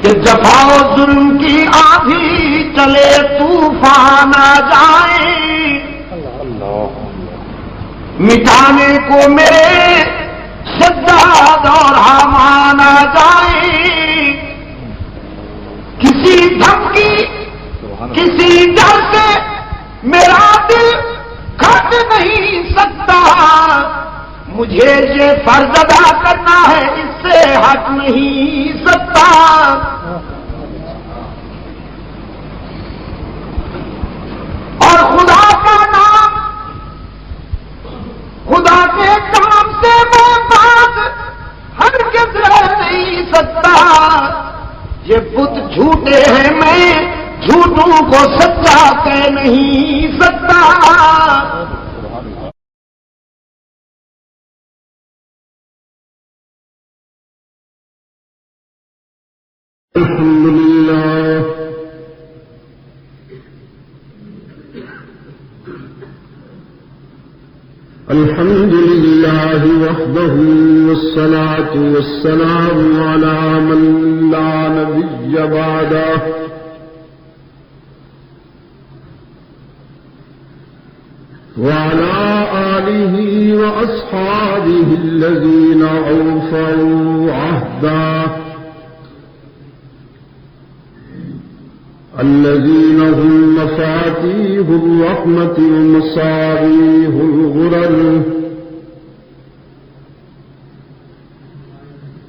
کہ جفا و ظلم کی آندھی چلے طوفان آ جائے، مٹانے کو میرے شداد اور حامان آ جائے، کسی دھمکی کسی ڈر سے میرا دل کھٹ نہیں سکتا، مجھے یہ فرض ادا کرنا ہے، اس سے ہٹ نہیں سکتا۔ اور خدا کا نام، خدا کے کام سے میں بات ہرگز رہ نہیں سکتا، یہ بت جھوٹے ہیں، میں جھوٹوں کو سچا کہہ نہیں سکتا۔ الحمد لله وحده والصلاة والسلام على من لا نبي بعده وعلى آله وأصحابه الذين أوفوا عهده الذين هم مفاتيح الرحمة ومصابيح الغرر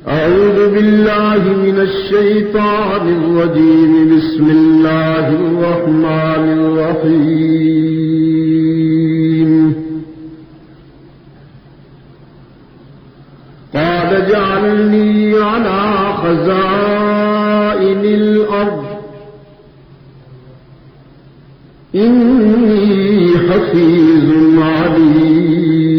أعوذ بالله من الشيطان الرجيم بسم الله الرحمن الرحيم قال اجعلني على خزائن الأرض إني حفيظ عليم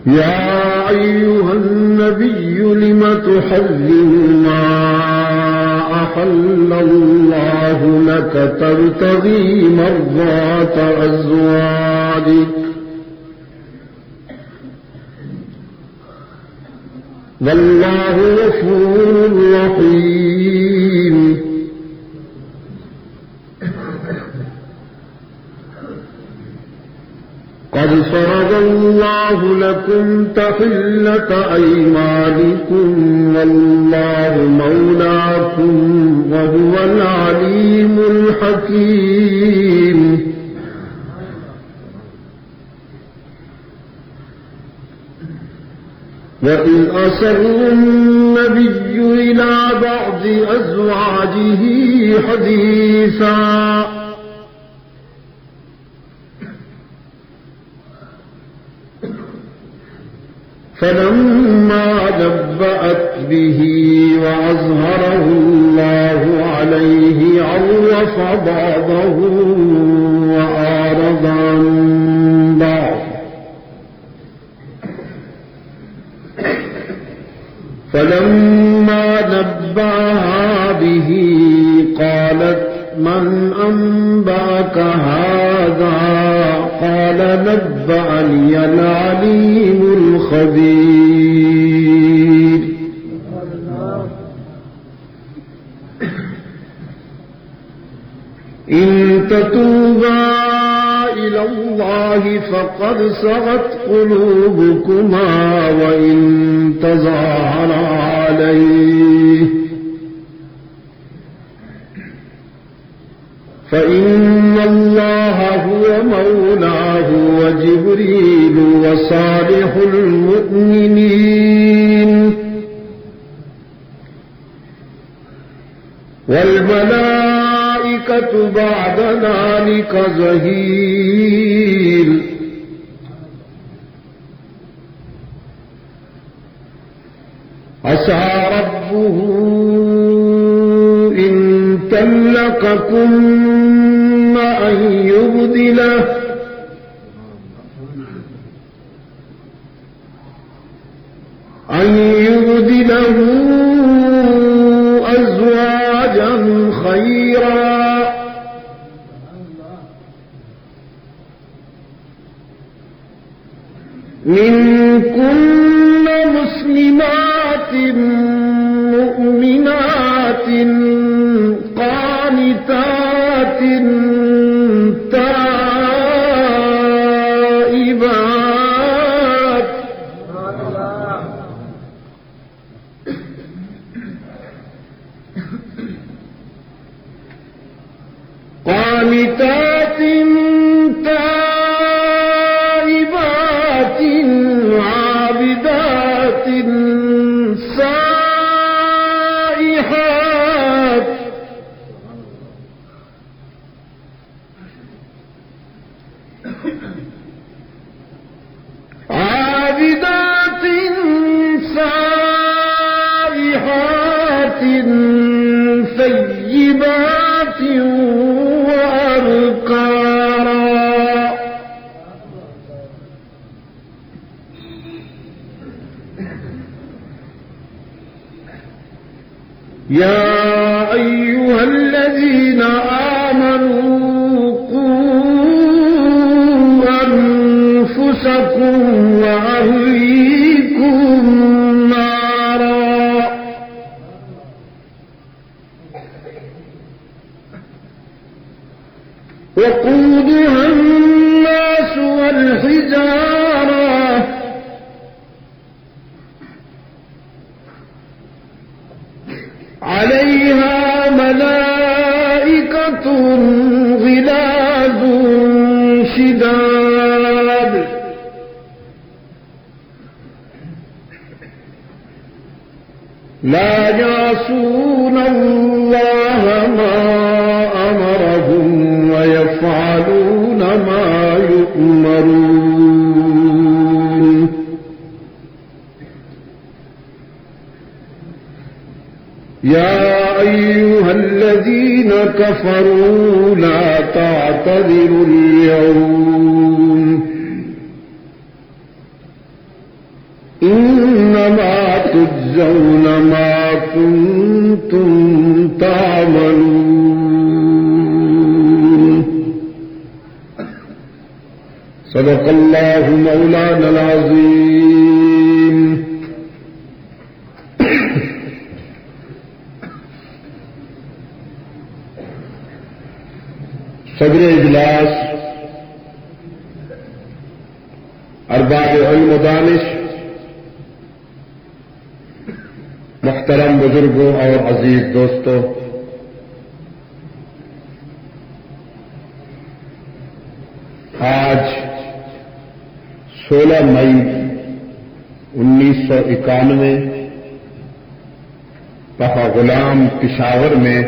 يا أيها النبي لم تحرم ما أحل الله لك تبتغي مرضات أزواجك والله غفور رحيم قد فرض الله لكم تحلة أيمانكم والله مولاكم وهو العليم الحكيم وَإِذْ أَسَرَّ النَّبِيُّ إِلَى بَعْضِ أَزْوَاجِهِ حَدِيثًا فَلَمَّا نَبَّأَتْ بِهِ وَأَظْهَرَهُ اللَّهُ عَلَيْهِ عَرَّفَ بَعْضَهُ وَأَعْرَضَ عَن بَعْضٍ فلما نبأها به قالت من أنبأك هذا قال نبأني العليم الخبير إن تتوبا إلى الله فقد صغت قلوبكما وإن تظاهرا عليه فإن الله هو مولاه وجبريل وصالح المؤمنين والملائكة بعد ذلك ظهير عسى ربه إن طلقكن أن يبدله أزواجا خيرا منكن مسلمات مؤمنات قانتات تائبات قانتات تائبات عابدات سائحات عابدات سائحات ثيبات وأبكارا يا أيها الذين آمنوا قوا أنفسكم وأهليكم نارا وقودها الناس والحجارة عليها ملائكة غلاظ شداد لا يعصون الله ما أمرهم ويفعلون ما يؤمرون يا أيها الذين كفروا لا تعتذروا اليوم إنما تجزون ما كنتم تعملون صدق الله مولانا العظيم صدر اجلاس ارباب علم و دانش محترم بزرگوں اور عزیز دوستوں، آج 16 مئی 1991 پہا غلام پشاور میں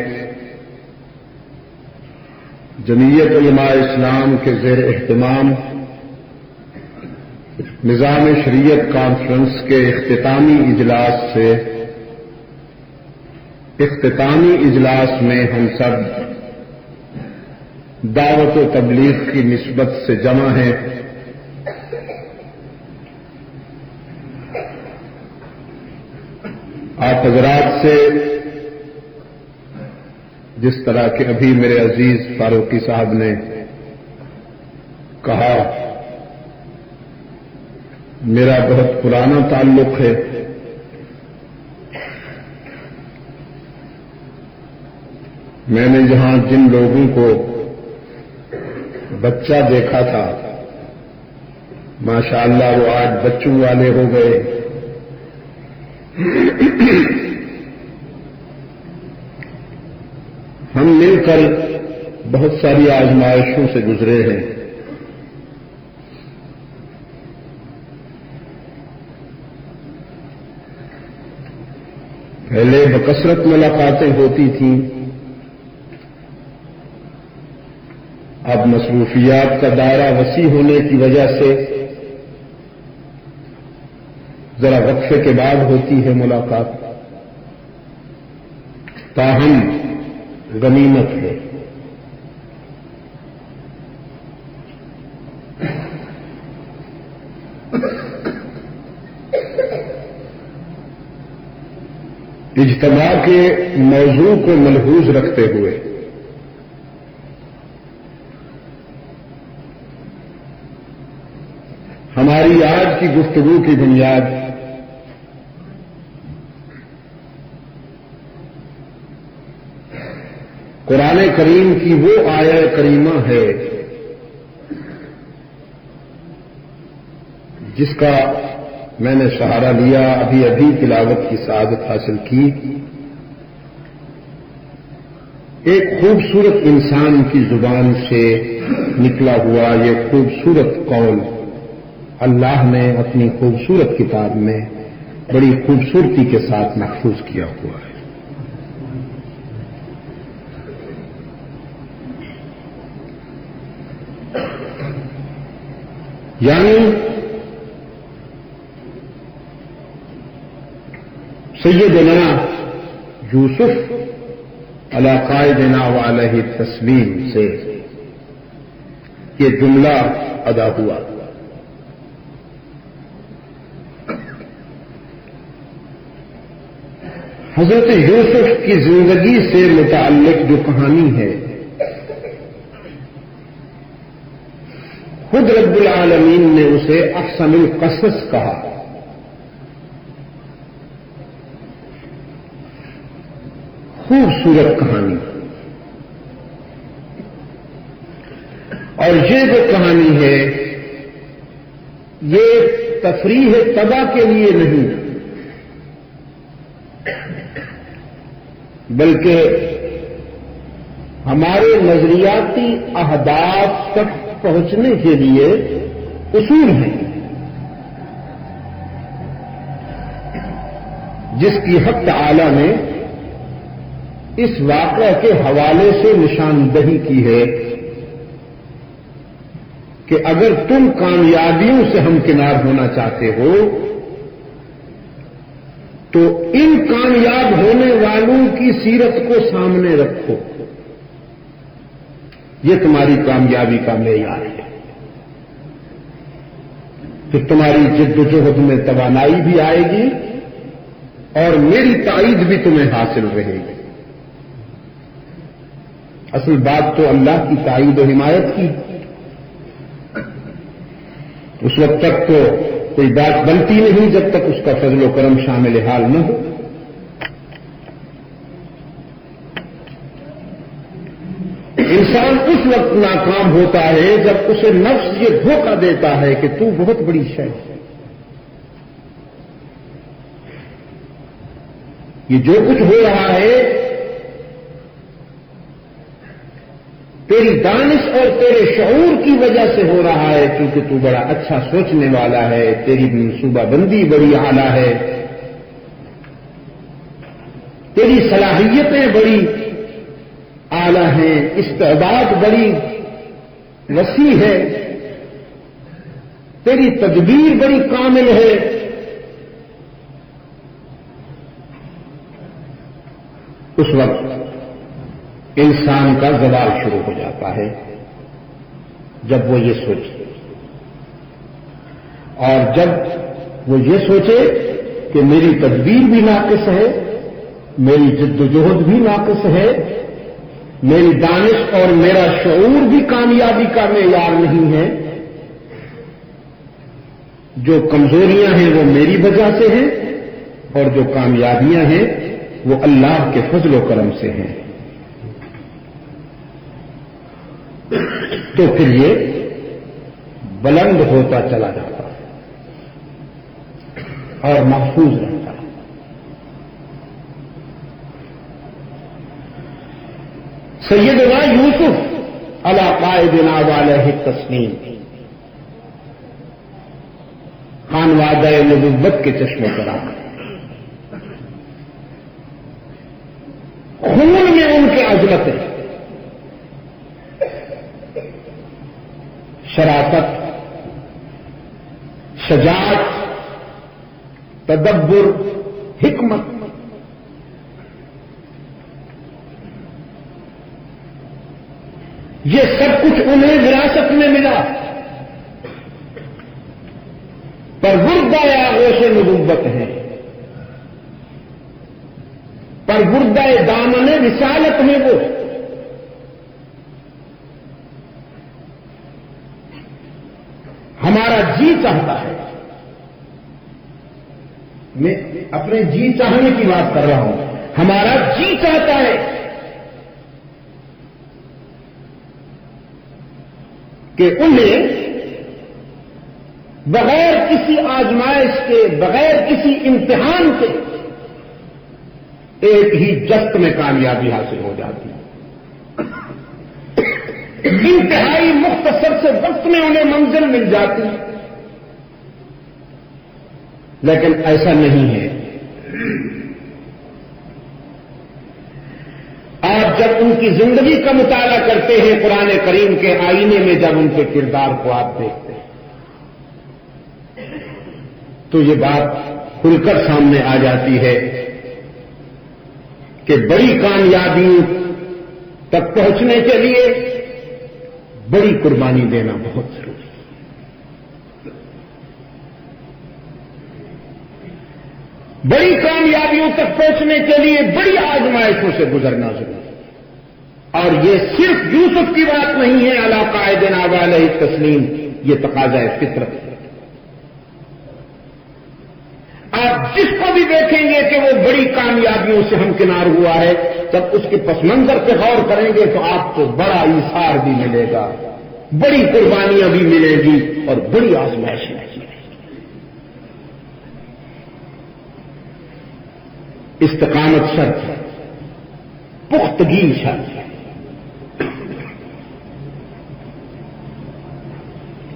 جمعیت علماء اسلام کے زیر اہتمام نظام شریعت کانفرنس کے اختتامی اجلاس میں ہم سب دعوت و تبلیغ کی نسبت سے جمع ہیں۔ آپ حضرات سے جس طرح کہ ابھی میرے عزیز فاروقی صاحب نے کہا، میرا بہت پرانا تعلق ہے۔ میں نے جہاں جن لوگوں کو بچہ دیکھا تھا، ماشاءاللہ وہ آج بچوں والے ہو گئے۔ ہم مل کر بہت ساری آزمائشوں سے گزرے ہیں۔ پہلے بکثرت ملاقاتیں ہوتی تھیں، اب مصروفیات کا دائرہ وسیع ہونے کی وجہ سے ذرا وقفے کے بعد ہوتی ہے ملاقات، تاہم غنیمت ہے۔ اجتماع کے موضوع کو ملحوظ رکھتے ہوئے ہماری آج کی گفتگو کی بنیاد قرآن کریم کی وہ آیت کریمہ ہے جس کا میں نے سہارا لیا، ابھی تلاوت کی سعادت حاصل کی۔ ایک خوبصورت انسان کی زبان سے نکلا ہوا یہ خوبصورت قول اللہ نے اپنی خوبصورت کتاب میں بڑی خوبصورتی کے ساتھ محفوظ کیا ہوا ہے۔ یعنی سیدنا یوسف علی قائدنا وعلیہ التسلیم سے یہ جملہ ادا ہوا۔ حضرت یوسف کی زندگی سے متعلق جو کہانی ہے خود رب العالمین نے اسے احسن القصص کہا۔ خوبصورت کہانی، اور یہ جو کہانی ہے یہ تفریح طبع کے لیے نہیں بلکہ ہمارے نظریاتی اہداف تک پہنچنے کے لیے اصول ہیں جس کی حق تعالی نے اس واقعہ کے حوالے سے نشاندہی کی ہے کہ اگر تم کامیابیوں سے ہمکنار ہونا چاہتے ہو تو ان کامیاب ہونے والوں کی سیرت کو سامنے رکھو، یہ تمہاری کامیابی کا معیار ہے۔ پھر تمہاری جد و جہد میں توانائی بھی آئے گی اور میری تائید بھی تمہیں حاصل رہے گی۔ اصل بات تو اللہ کی تائید و حمایت کی، اس وقت تک تو کوئی بات بنتی نہیں جب تک اس کا فضل و کرم شامل حال نہ ہو۔ انسان اس وقت ناکام ہوتا ہے جب اسے نفس یہ دھوکہ دیتا ہے کہ تو بہت بڑی شے ہے، یہ جو کچھ ہو رہا ہے تیری دانش اور تیرے شعور کی وجہ سے ہو رہا ہے، کیونکہ تو بڑا اچھا سوچنے والا ہے، تیری منصوبہ بندی بڑی اعلیٰ ہے، تیری صلاحیتیں بڑی اعلیٰ ہیں، استعداد بڑی وسیع ہے، تیری تدبیر بڑی کامل ہے۔ اس وقت انسان کا زوال شروع ہو جاتا ہے جب وہ یہ سوچے، اور جب وہ یہ سوچے کہ میری تدبیر بھی ناقص ہے، میری جد و جہد بھی ناقص ہے، میری دانش اور میرا شعور بھی کامیابی کا معیار نہیں ہے، جو کمزوریاں ہیں وہ میری وجہ سے ہیں اور جو کامیابیاں ہیں وہ اللہ کے فضل و کرم سے ہیں، تو پھر یہ بلند ہوتا چلا جاتا ہے اور محفوظ رہتا ہے۔ سیدنا یوسف علی قائدنا وعلیہ التسلیم خانوادہ نبوت کے چشمے پر آ گئے، خون میں ان کے عظمت ہے، شرافت، شجاعت، تدبر، حکمت، یہ سب کچھ انہیں وراثت میں ملا، پر وردہ آغوش نبوت ہے، پر وردہ دامن رسالت میں وہ ہمارا جی چاہتا ہے، میں اپنے جی چاہنے کی بات کر رہا ہوں، ہمارا جی چاہتا ہے کہ انہیں بغیر کسی آزمائش کے، بغیر کسی امتحان کے ایک ہی جست میں کامیابی حاصل ہو جاتی ہے، انتہائی مختصر سے وقت میں انہیں منزل مل جاتی ہے، لیکن ایسا نہیں ہے۔ آپ جب ان کی زندگی کا مطالعہ کرتے ہیں قرآن کریم کے آئینے میں، جب ان کے کردار کو آپ دیکھتے ہیں تو یہ بات کھل کر سامنے آ جاتی ہے کہ بڑی کامیابیوں تک پہنچنے کے لیے بڑی قربانی دینا بہت ضروری ہے، بڑی کامیابیوں تک پہنچنے کے لیے بڑی آزمائشوں سے گزرنا ضروری ہے۔ اور یہ صرف یوسف کی بات نہیں ہے، علی قائدنا علیہ التسلیم، یہ تقاضا فطرت ہے۔ آپ جس کو بھی دیکھیں گے کہ وہ بڑی کامیابیوں سے ہمکنار ہوا ہے، جب اس کے پس منظر پہ غور کریں گے تو آپ کو بڑا ایثار بھی ملے گا، بڑی قربانیاں بھی ملیں گی اور بڑی آزمائشیں بھی ملیں گی۔ استقامت شرط ہے، پختگی شرط ہے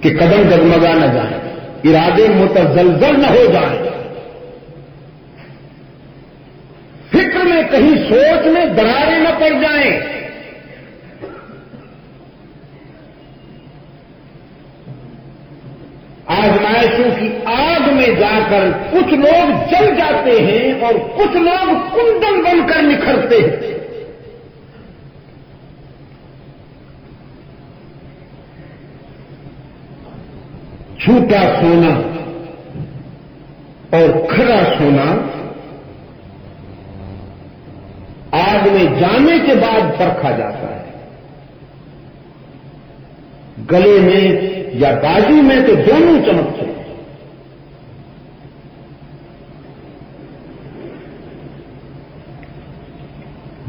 کہ قدم ڈگمگا نہ جائیں، ارادے متزلزل نہ ہو جائیں، فکر میں کہیں سوچ میں دراریں نہ پڑ جائیں، آزمائشوں کی آگ میں جا کر کچھ لوگ جل جاتے ہیں اور کچھ لوگ کندن بن کر نکھرتے ہیں۔ جھوٹا سونا اور کھرا سونا آگ میں جانے کے بعد پرکھا جاتا ہے، گلے میں یا بازو میں تو دونوں چمکتے ہیں۔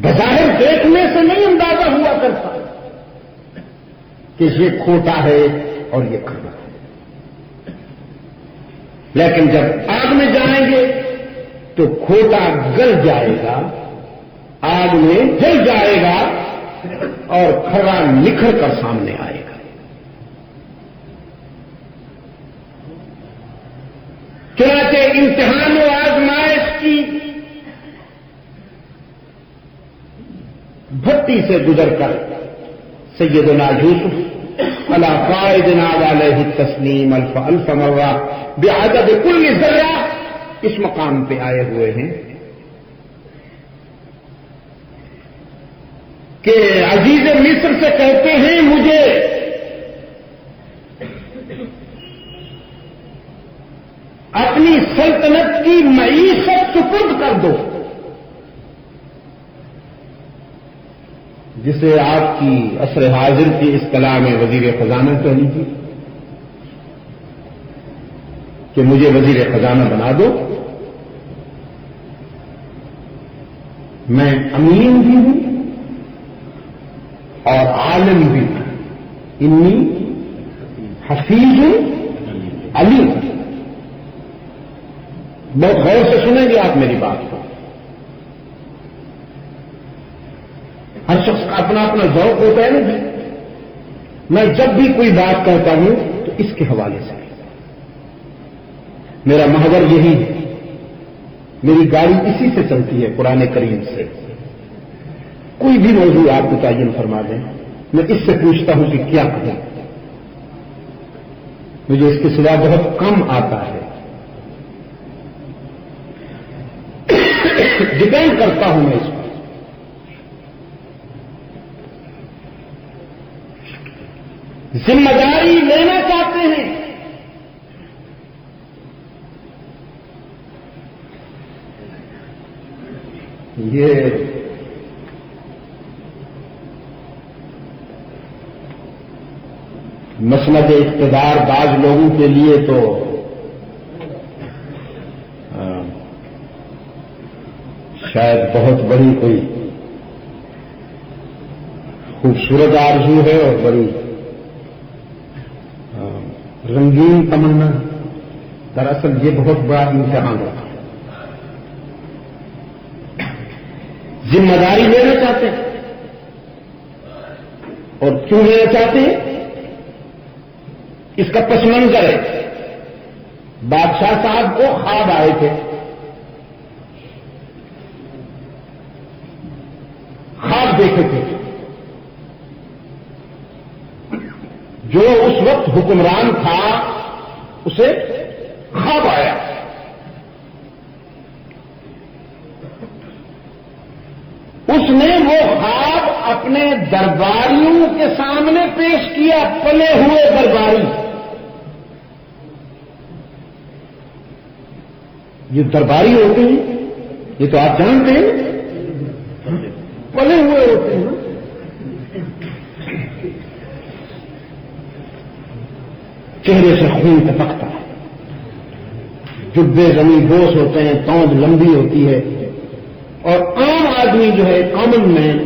بظاہر دیکھنے سے نہیں اندازہ ہوا کرتا کہ یہ کھوٹا ہے اور یہ کھرا ہے، لیکن جب آگ میں جائیں گے تو کھوٹا گل جائے گا، آگ میں جل جائے گا اور کھرا نکھر کر سامنے آئے گا۔ چنانچہ امتحان و آزمائش کی بھٹی سے گزر کر سیدنا یوسف علی قائدنا علیہ التسلیم الف الف مرہ بعدد کل ذرہ اس مقام پہ آئے ہوئے ہیں کہ عزیز مصر سے کہتے ہیں مجھے اپنی سلطنت کی معیشت سپرد کر دو، جسے آپ کی عصر حاضر کی اصطلاح میں وزیر خزانہ کہہ لیجیے کہ مجھے وزیر خزانہ بنا دو، میں امین بھی ہوں اور عالم بھی ہوں، انی حفیظ علیم۔ بہت غور سے سنیں گے آپ میری بات کو، ہر شخص کا اپنا اپنا ذوق ہوتا ہے نا۔ میں جب بھی کوئی بات کہتا ہوں تو اس کے حوالے سے، میرا محور یہی ہے، میری گاڑی اسی سے چلتی ہے، قرآن کریم سے۔ کوئی بھی موضوع آپ متعین فرما دیں، میں اس سے پوچھتا ہوں کہ کیا کہوں، مجھے اس کے سوا بہت کم آتا ہے، ڈپینڈ کرتا ہوں میں اس پر۔ ذمہ داری لینا چاہتے ہیں، یہ مسند اقتدار بعض لوگوں کے لیے تو شاید بہت بڑی کوئی خوبصورت آرزو ہے اور بڑی رنگین تمنا. دراصل یہ بہت بڑا امتحان رہا. ذمہ داری لینا چاہتے ہیں اور کیوں لینا چاہتے ہیں اس کا پس منظر ہے. بادشاہ صاحب کو خواب آئے تھے. خواب دیکھے تھے. جو اس وقت حکمران تھا اسے خواب آیا. اس نے وہ خواب اپنے درباریوں کے سامنے پیش کیا. پلے ہوئے درباری. یہ درباری ہوتے ہیں یہ تو آپ جانتے ہیں پلے ہوئے ہوتے ہیں. چہرے سے خون ٹپکتا ہے. جبے زمین بوس ہوتے ہیں. توند لمبی ہوتی ہے. اور عام آدمی جو ہے کامن مین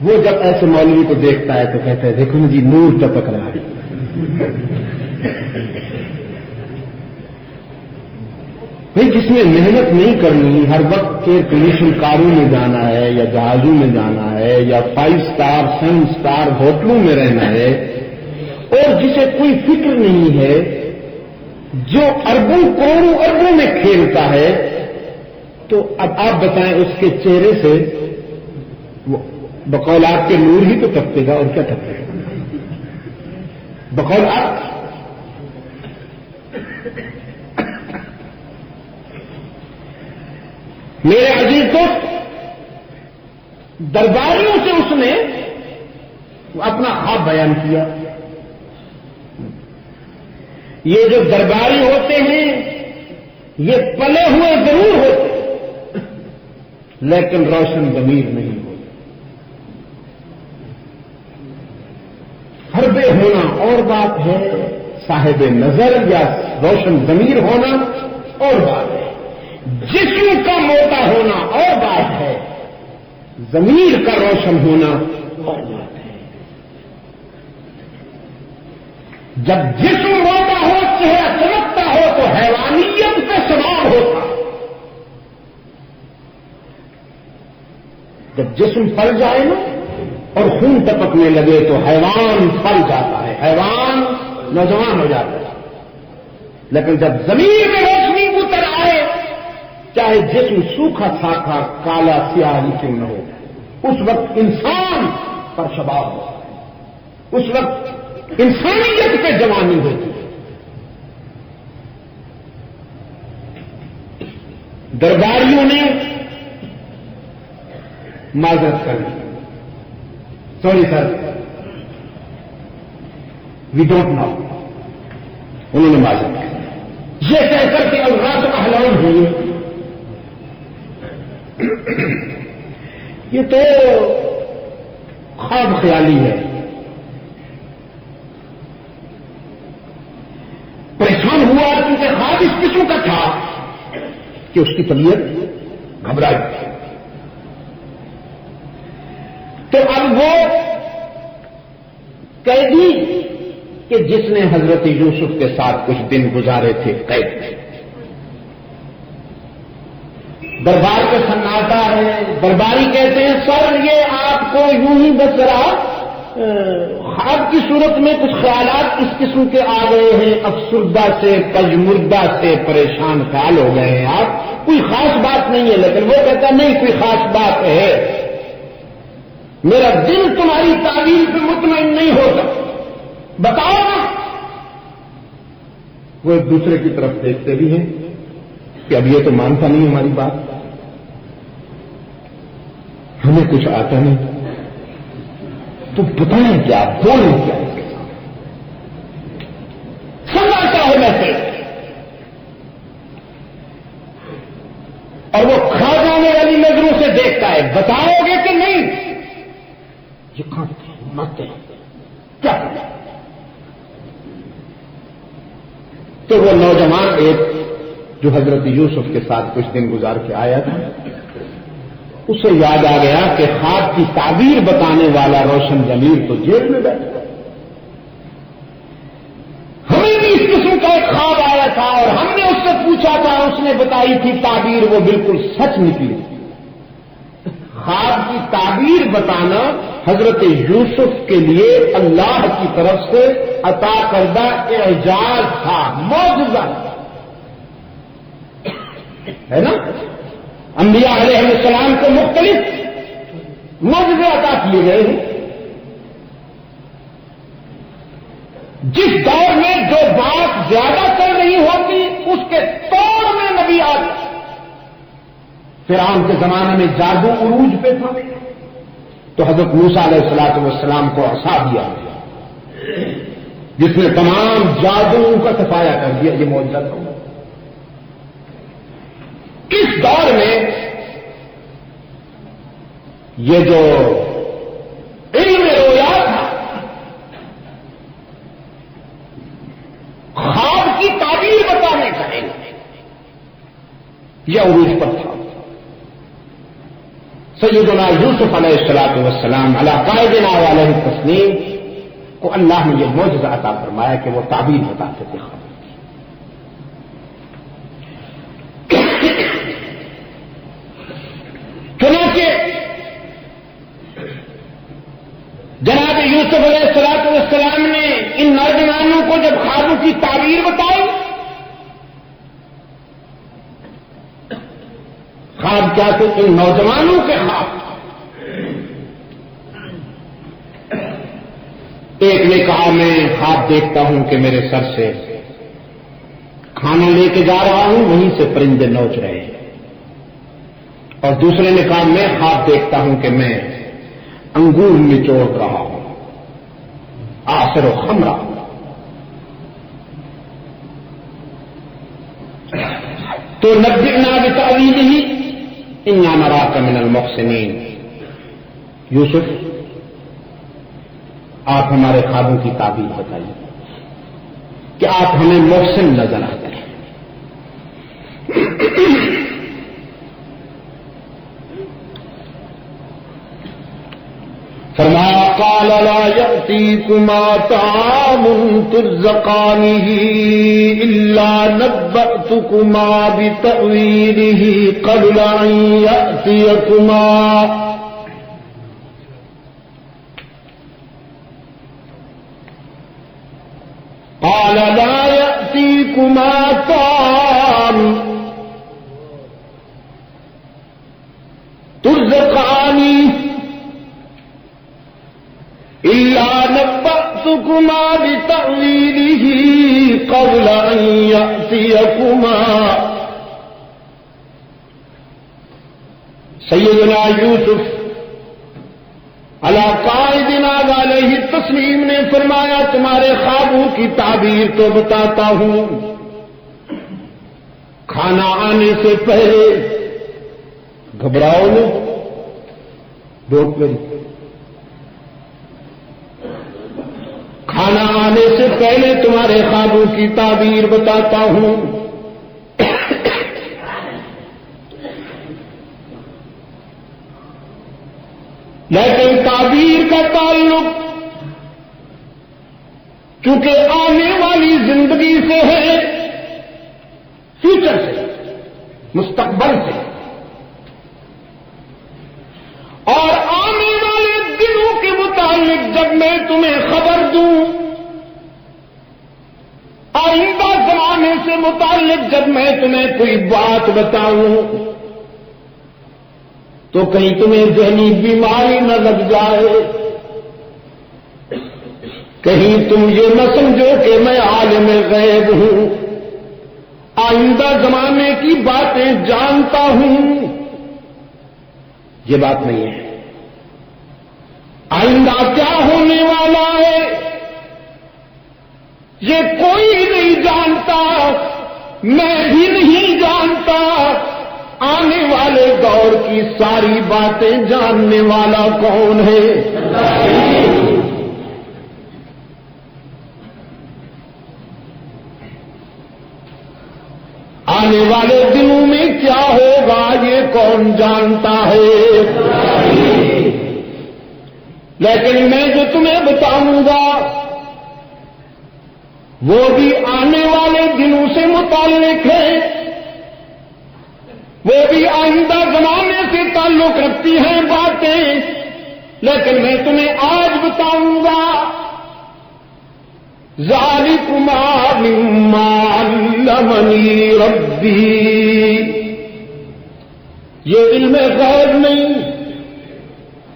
وہ جب ایسے مولوی کو دیکھتا ہے تو کہتا ہے دیکھو نا جی نور ٹپک رہا ہے. بھائی جس نے محنت نہیں کرنی ہر وقت ایئر کنڈیشن کاروں میں جانا ہے یا جہازوں میں جانا ہے یا 5 اسٹار 7 اسٹار ہوٹلوں میں رہنا ہے اور جسے کوئی فکر نہیں ہے جو اربوں کروڑوں اربوں میں کھیلتا ہے تو اب آپ بتائیں اس کے چہرے سے بقول آپ کے نور ہی تو ٹپکے گا اور کیا ٹپکے گا بقول آپ. میرے عزیز دوست درباریوں سے اس نے اپنا خواب بیان کیا. یہ جو درباری ہوتے ہیں یہ پلے ہوئے ضرور ہوتے لیکن روشن ضمیر نہیں ہوتے. حربے ہونا اور بات ہے. صاحب نظر یا روشن ضمیر ہونا اور بات ہے. جسم کا موٹا ہونا اور بات ہے. ضمیر کا روشن ہونا اور بات ہے. جب جسم موٹا ہو چہرہ چمکتا ہو تو حیوانیت کا سوال ہوتا. جب جسم پھل جائے نا اور خون ٹپکنے لگے تو حیوان پھل جاتا ہے. حیوان نوجوان ہو جاتا ہے. لیکن جب ضمیر میں روشنی اتر آئے چاہے جسم سوکھا ساکھا کالا سیاہ ہی کیوں نہ ہو اس وقت انسان پر شباب ہوتا ہے. اس وقت انسانیت پہ جوانی ہوتی ہے. درباریوں نے معذرت کر لی. Sorry sir we don't know. انہوں نے معذرت کی. یہ کہہ کر کے اب رات احلام ہوئی. یہ تو خواب خیالی ہے. پریشان ہوا کیونکہ خواب اس قسم کا تھا کہ اس کی طبیعت گھبرائی. تو اب وہ قیدی کہ جس نے حضرت یوسف کے ساتھ کچھ دن گزارے تھے قید میں دربار کا سناٹا ہے. درباری کہتے ہیں سر یہ آپ کو یوں ہی بس ذرا خواب کی صورت میں کچھ خیالات اس قسم کے آ گئے ہیں. افسردہ سے پژمردہ سے پریشان خیال ہو گئے ہیں آپ. کوئی خاص بات نہیں ہے. لیکن وہ کہتا نہیں کوئی خاص بات ہے. میرا دل تمہاری تعبیر پہ مطمئن نہیں ہوتا. بتاؤ نا. وہ ایک دوسرے کی طرف دیکھتے بھی ہیں کہ اب یہ تو مانتا نہیں ہماری بات. ہمیں کچھ آتا نہیں تو بتائیں کیا بولیں کیا سمجھتا ہے ویسے. اور وہ کھا جانے والی نظروں سے دیکھتا ہے. بتاؤ گے کہ نہیں. یہ کھاتے ہیں مرتے ہیں کیا کریں. تو وہ نوجوان ایک جو حضرت یوسف کے ساتھ کچھ دن گزار کے آیا تھا، اسے یاد آ گیا کہ خواب کی تعبیر بتانے والا روشن ضمیر تو جیل میں بیٹھا، ہمیں بھی اس قسم کا ایک خواب آیا تھا اور ہم نے اس سے پوچھا تھا، اس نے بتائی تھی تعبیر، وہ بالکل سچ نکلی۔ خواب کی تعبیر بتانا حضرت یوسف کے لیے اللہ کی طرف سے عطا کردہ اعجاز تھا، معجزہ ہے نا۔ انبیاء علیہ السلام کو مختلف معجزے عطا کیے گئے ہیں۔ جس دور میں جو بات زیادہ تر نہیں ہوتی اس کے توڑ میں نبی آتے۔ فرعون کے زمانے میں جادو عروج پہ تھا، تو حضرت موسیٰ علیہ السلام کو عصا دیا گیا جس نے تمام جادوؤں کا صفایا کر دیا، یہ معجزہ تھا۔ اس دور میں یہ جو علم رویا تھا، خواب کی تعبیر بتانے کا علم، یہ عروج پر تھا۔ سیدنا یوسف علیہ السلام علی قائدنا علیہ التسلیم کو اللہ نے یہ معجزہ عطا فرمایا کہ وہ تعبیر بتاتے تھے خواب۔ چنانچہ جناب یوسف علیہ السلام نے ان نوجوانوں کو جب خوابوں کی تعبیر بتائی، خواب کیا تھے؟ ان نوجوانوں کے خواب۔ ایک نے کہا میں خواب دیکھتا ہوں کہ میرے سر سے کھانا لے کے جا رہا ہوں، وہیں سے پرندے نوچ رہے ہیں۔ اور دوسرے نے کہا میں خواب دیکھتا ہوں کہ میں انگور نچوڑ رہا ہوں، آصر و خمرہ۔ تو نبئنا بتأویلہ انا نراک من المحسنین، یوسف آپ ہمارے خوابوں کی تعبیر بتائیے کہ آپ ہمیں محسن نظر آتے ہیں۔ فرمایا قال لا يأتيكما طعام ترزقانه إلا نبأتكما بتأويله قبل أن يأتيكما قال لا يأتيكما طعام ترزقانه إلا نبأتكما بتأويله قبل أن يأتيكما۔ سیدنا یوسف علی قائدنا علیہ التسلیم نے فرمایا تمہارے خوابوں کی تعبیر تو بتاتا ہوں، کھانا آنے سے پہلے گھبراؤ نہیں، ڈونٹ وری، کھانا آنے سے پہلے تمہارے خوابوں کی تعبیر بتاتا ہوں۔ لیکن تعبیر کا تعلق چونکہ آنے والی زندگی سے ہے، فیوچر سے، مستقبل سے، اور آنے والے دنوں کے متعلق جب میں تمہیں خبر دوں، آئندہ زمانے سے متعلق جب میں تمہیں کوئی بات بتاؤں تو کہیں تمہیں ذہنی بیماری نہ لگ جائے، کہیں تم یہ نہ سمجھو کہ میں عالم غیب ہوں، آئندہ زمانے کی باتیں جانتا ہوں، یہ بات نہیں ہے۔ آئندہ کیا ہونے والا ہے یہ کوئی نہیں جانتا، میں بھی نہیں جانتا، آنے والے دور کی ساری باتیں جاننے والا کون ہے؟ آنے والے دنوں میں کیا ہوگا یہ کون جانتا ہے، لیکن میں جو تمہیں بتاؤں گا وہ بھی آنے والے دنوں سے متعلق ہے، وہ بھی آئندہ زمانے سے تعلق رکھتی ہیں باتیں، لیکن میں تمہیں آج بتاؤں گا ذالکما مما علمنی ربی، یہ علم غیب نہیں،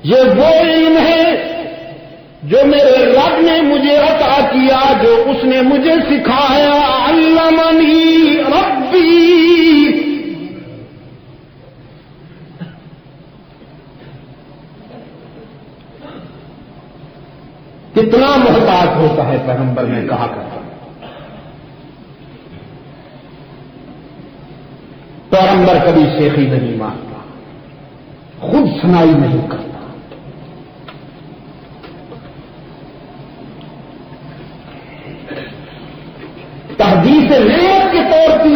یہ وہ علم ہے جو میرے رب نے مجھے عطا کیا، جو اس نے مجھے سکھایا، علمنی ربی۔ کتنا محتاط ہوتا ہے پیغمبر، میں کہا کرتا ہوں پیغمبر کبھی شیخی نہیں مانتا، خود سنائی نہیں کرتا، تحدیث نعمت کے طور پر،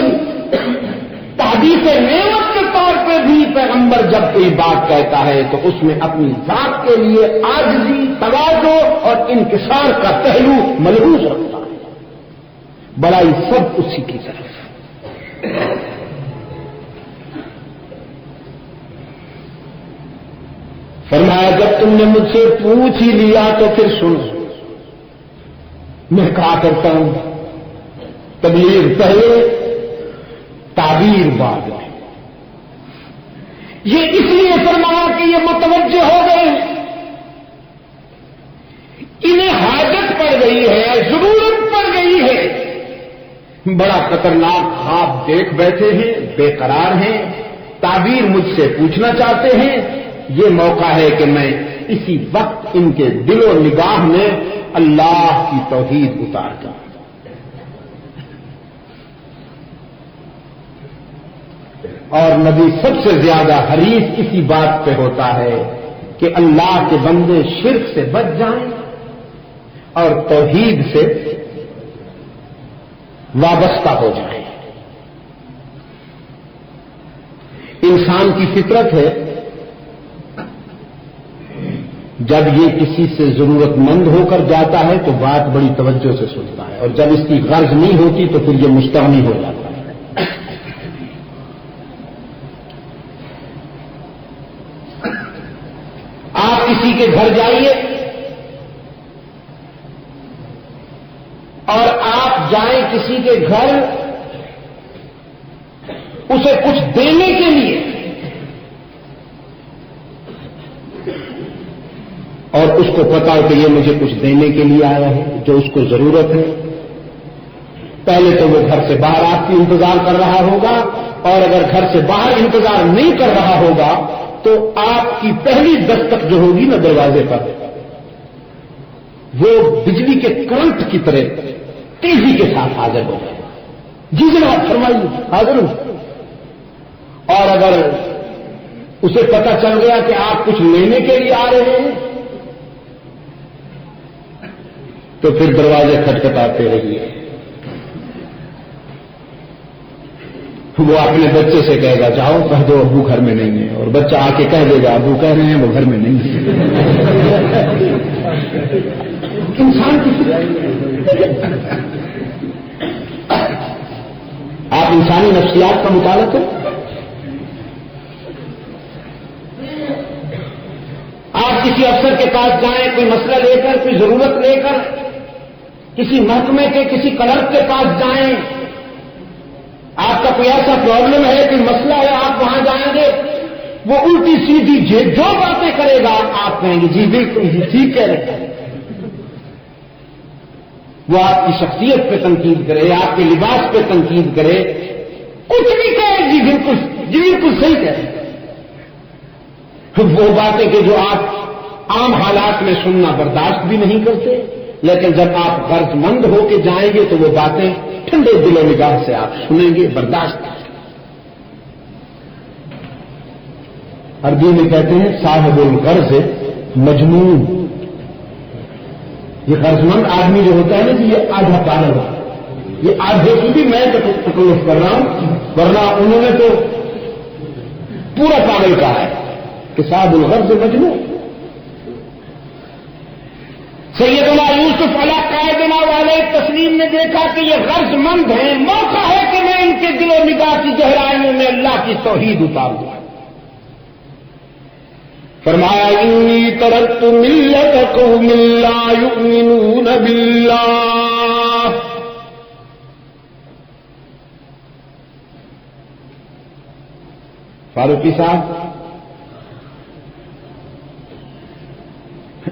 تحدیث نعمت کے طور پہ بھی پیغمبر جب کوئی بات کہتا ہے تو اس میں اپنی ذات کے لیے عاجزی، تواضع اور انکسار کا پہلو ملحوظ رکھتا ہے، بڑائی سب اسی کی طرف۔ فرمایا جب تم نے مجھ سے پوچھ ہی لیا تو پھر سنو، میں کہا کرتا ہوں تبلیغ پہلے تعبیر بعد میں، یہ اس لیے فرمایا کہ یہ متوجہ ہو گئے، انہیں حاجت پڑ گئی ہے، ضرورت پڑ گئی ہے، بڑا خطرناک خواب دیکھ بیٹھے ہیں، بے قرار ہیں، تعبیر مجھ سے پوچھنا چاہتے ہیں، یہ موقع ہے کہ میں اسی وقت ان کے دل و نگاہ میں اللہ کی توحید اتار دوں۔ اور نبی سب سے زیادہ حریص اسی بات پہ ہوتا ہے کہ اللہ کے بندے شرک سے بچ جائیں اور توحید سے وابستہ ہو جائیں۔ انسان کی فطرت ہے جب یہ کسی سے ضرورت مند ہو کر جاتا ہے تو بات بڑی توجہ سے سنتا ہے، اور جب اس کی غرض نہیں ہوتی تو پھر یہ مستغنی ہو جاتا ہے۔ آپ کسی کے گھر جائیے اور آپ جائیں کسی کے گھر اسے کچھ دینے کے لیے، اور اس کو پتا ہو کہ یہ مجھے کچھ دینے کے لیے آیا ہے جو اس کو ضرورت ہے، پہلے تو وہ گھر سے باہر آپ کی انتظار کر رہا ہوگا، اور اگر گھر سے باہر انتظار نہیں کر رہا ہوگا تو آپ کی پہلی دستک جو ہوگی نا دروازے پر، وہ بجلی کے کرنٹ کی طرح تیزی کے ساتھ حاضر ہو گئے، جی جناب فرمائیے، حاضر ہوں۔ اور اگر اسے پتہ چل گیا کہ آپ کچھ لینے کے لیے آ رہے ہیں تو پھر دروازے کھٹکھٹاتے رہیے، وہ اپنے بچے سے کہے گا جاؤ کہہ دو ابو گھر میں نہیں ہے، اور بچہ آ کے کہہ دے گا ابو کہہ رہے ہیں وہ گھر میں نہیں ہے۔ انسان کی آپ انسانی نفسیات کا مطالعہ کریں، آپ کسی افسر کے پاس جائیں کوئی مسئلہ لے کر، کوئی ضرورت لے کر، کسی محکمے کے کسی کلرک کے پاس جائیں، آپ کا کوئی ایسا پرابلم ہے کوئی مسئلہ ہے، آپ وہاں جائیں گے، وہ الٹی سیدھی جو باتیں کرے گا آپ کہیں گے جی بالکل جی ٹھیک کہہ رہے ہیں، وہ آپ کی شخصیت پہ تنقید کرے، آپ کے لباس پہ تنقید کرے، کچھ بھی کہے جی بالکل صحیح کہہ رہے ہیں، وہ باتیں کہ جو آپ عام حالات میں سننا برداشت بھی نہیں کرتے، لیکن جب آپ غرض مند ہو کے جائیں گے تو وہ باتیں ٹھنڈے دل و نگاہ سے آپ سنیں گے، برداشت کریں۔ عربی میں کہتے ہیں صاحب الغرض مجنون، یہ غرض مند آدمی جو ہوتا ہے نا کہ یہ آدھا پاگل ہوتا ہے، یہ آدھے کی بھی میں تکلف کر رہا ہوں، ورنہ انہوں نے تو پورا پاگل کہا ہے کہ صاحب الغرض مجنون۔ سیدنا یوسف علی قائدنا والے تسلیم نے دیکھا کہ یہ غرض مند ہیں، موقع ہے کہ میں ان کے دل و نگاہ کی گہرائیوں میں اللہ کی توحید اتار دوں۔ فرمایا انی ترکت ملت قوم لا یؤمنون باللہ۔ فاروقی صاحب،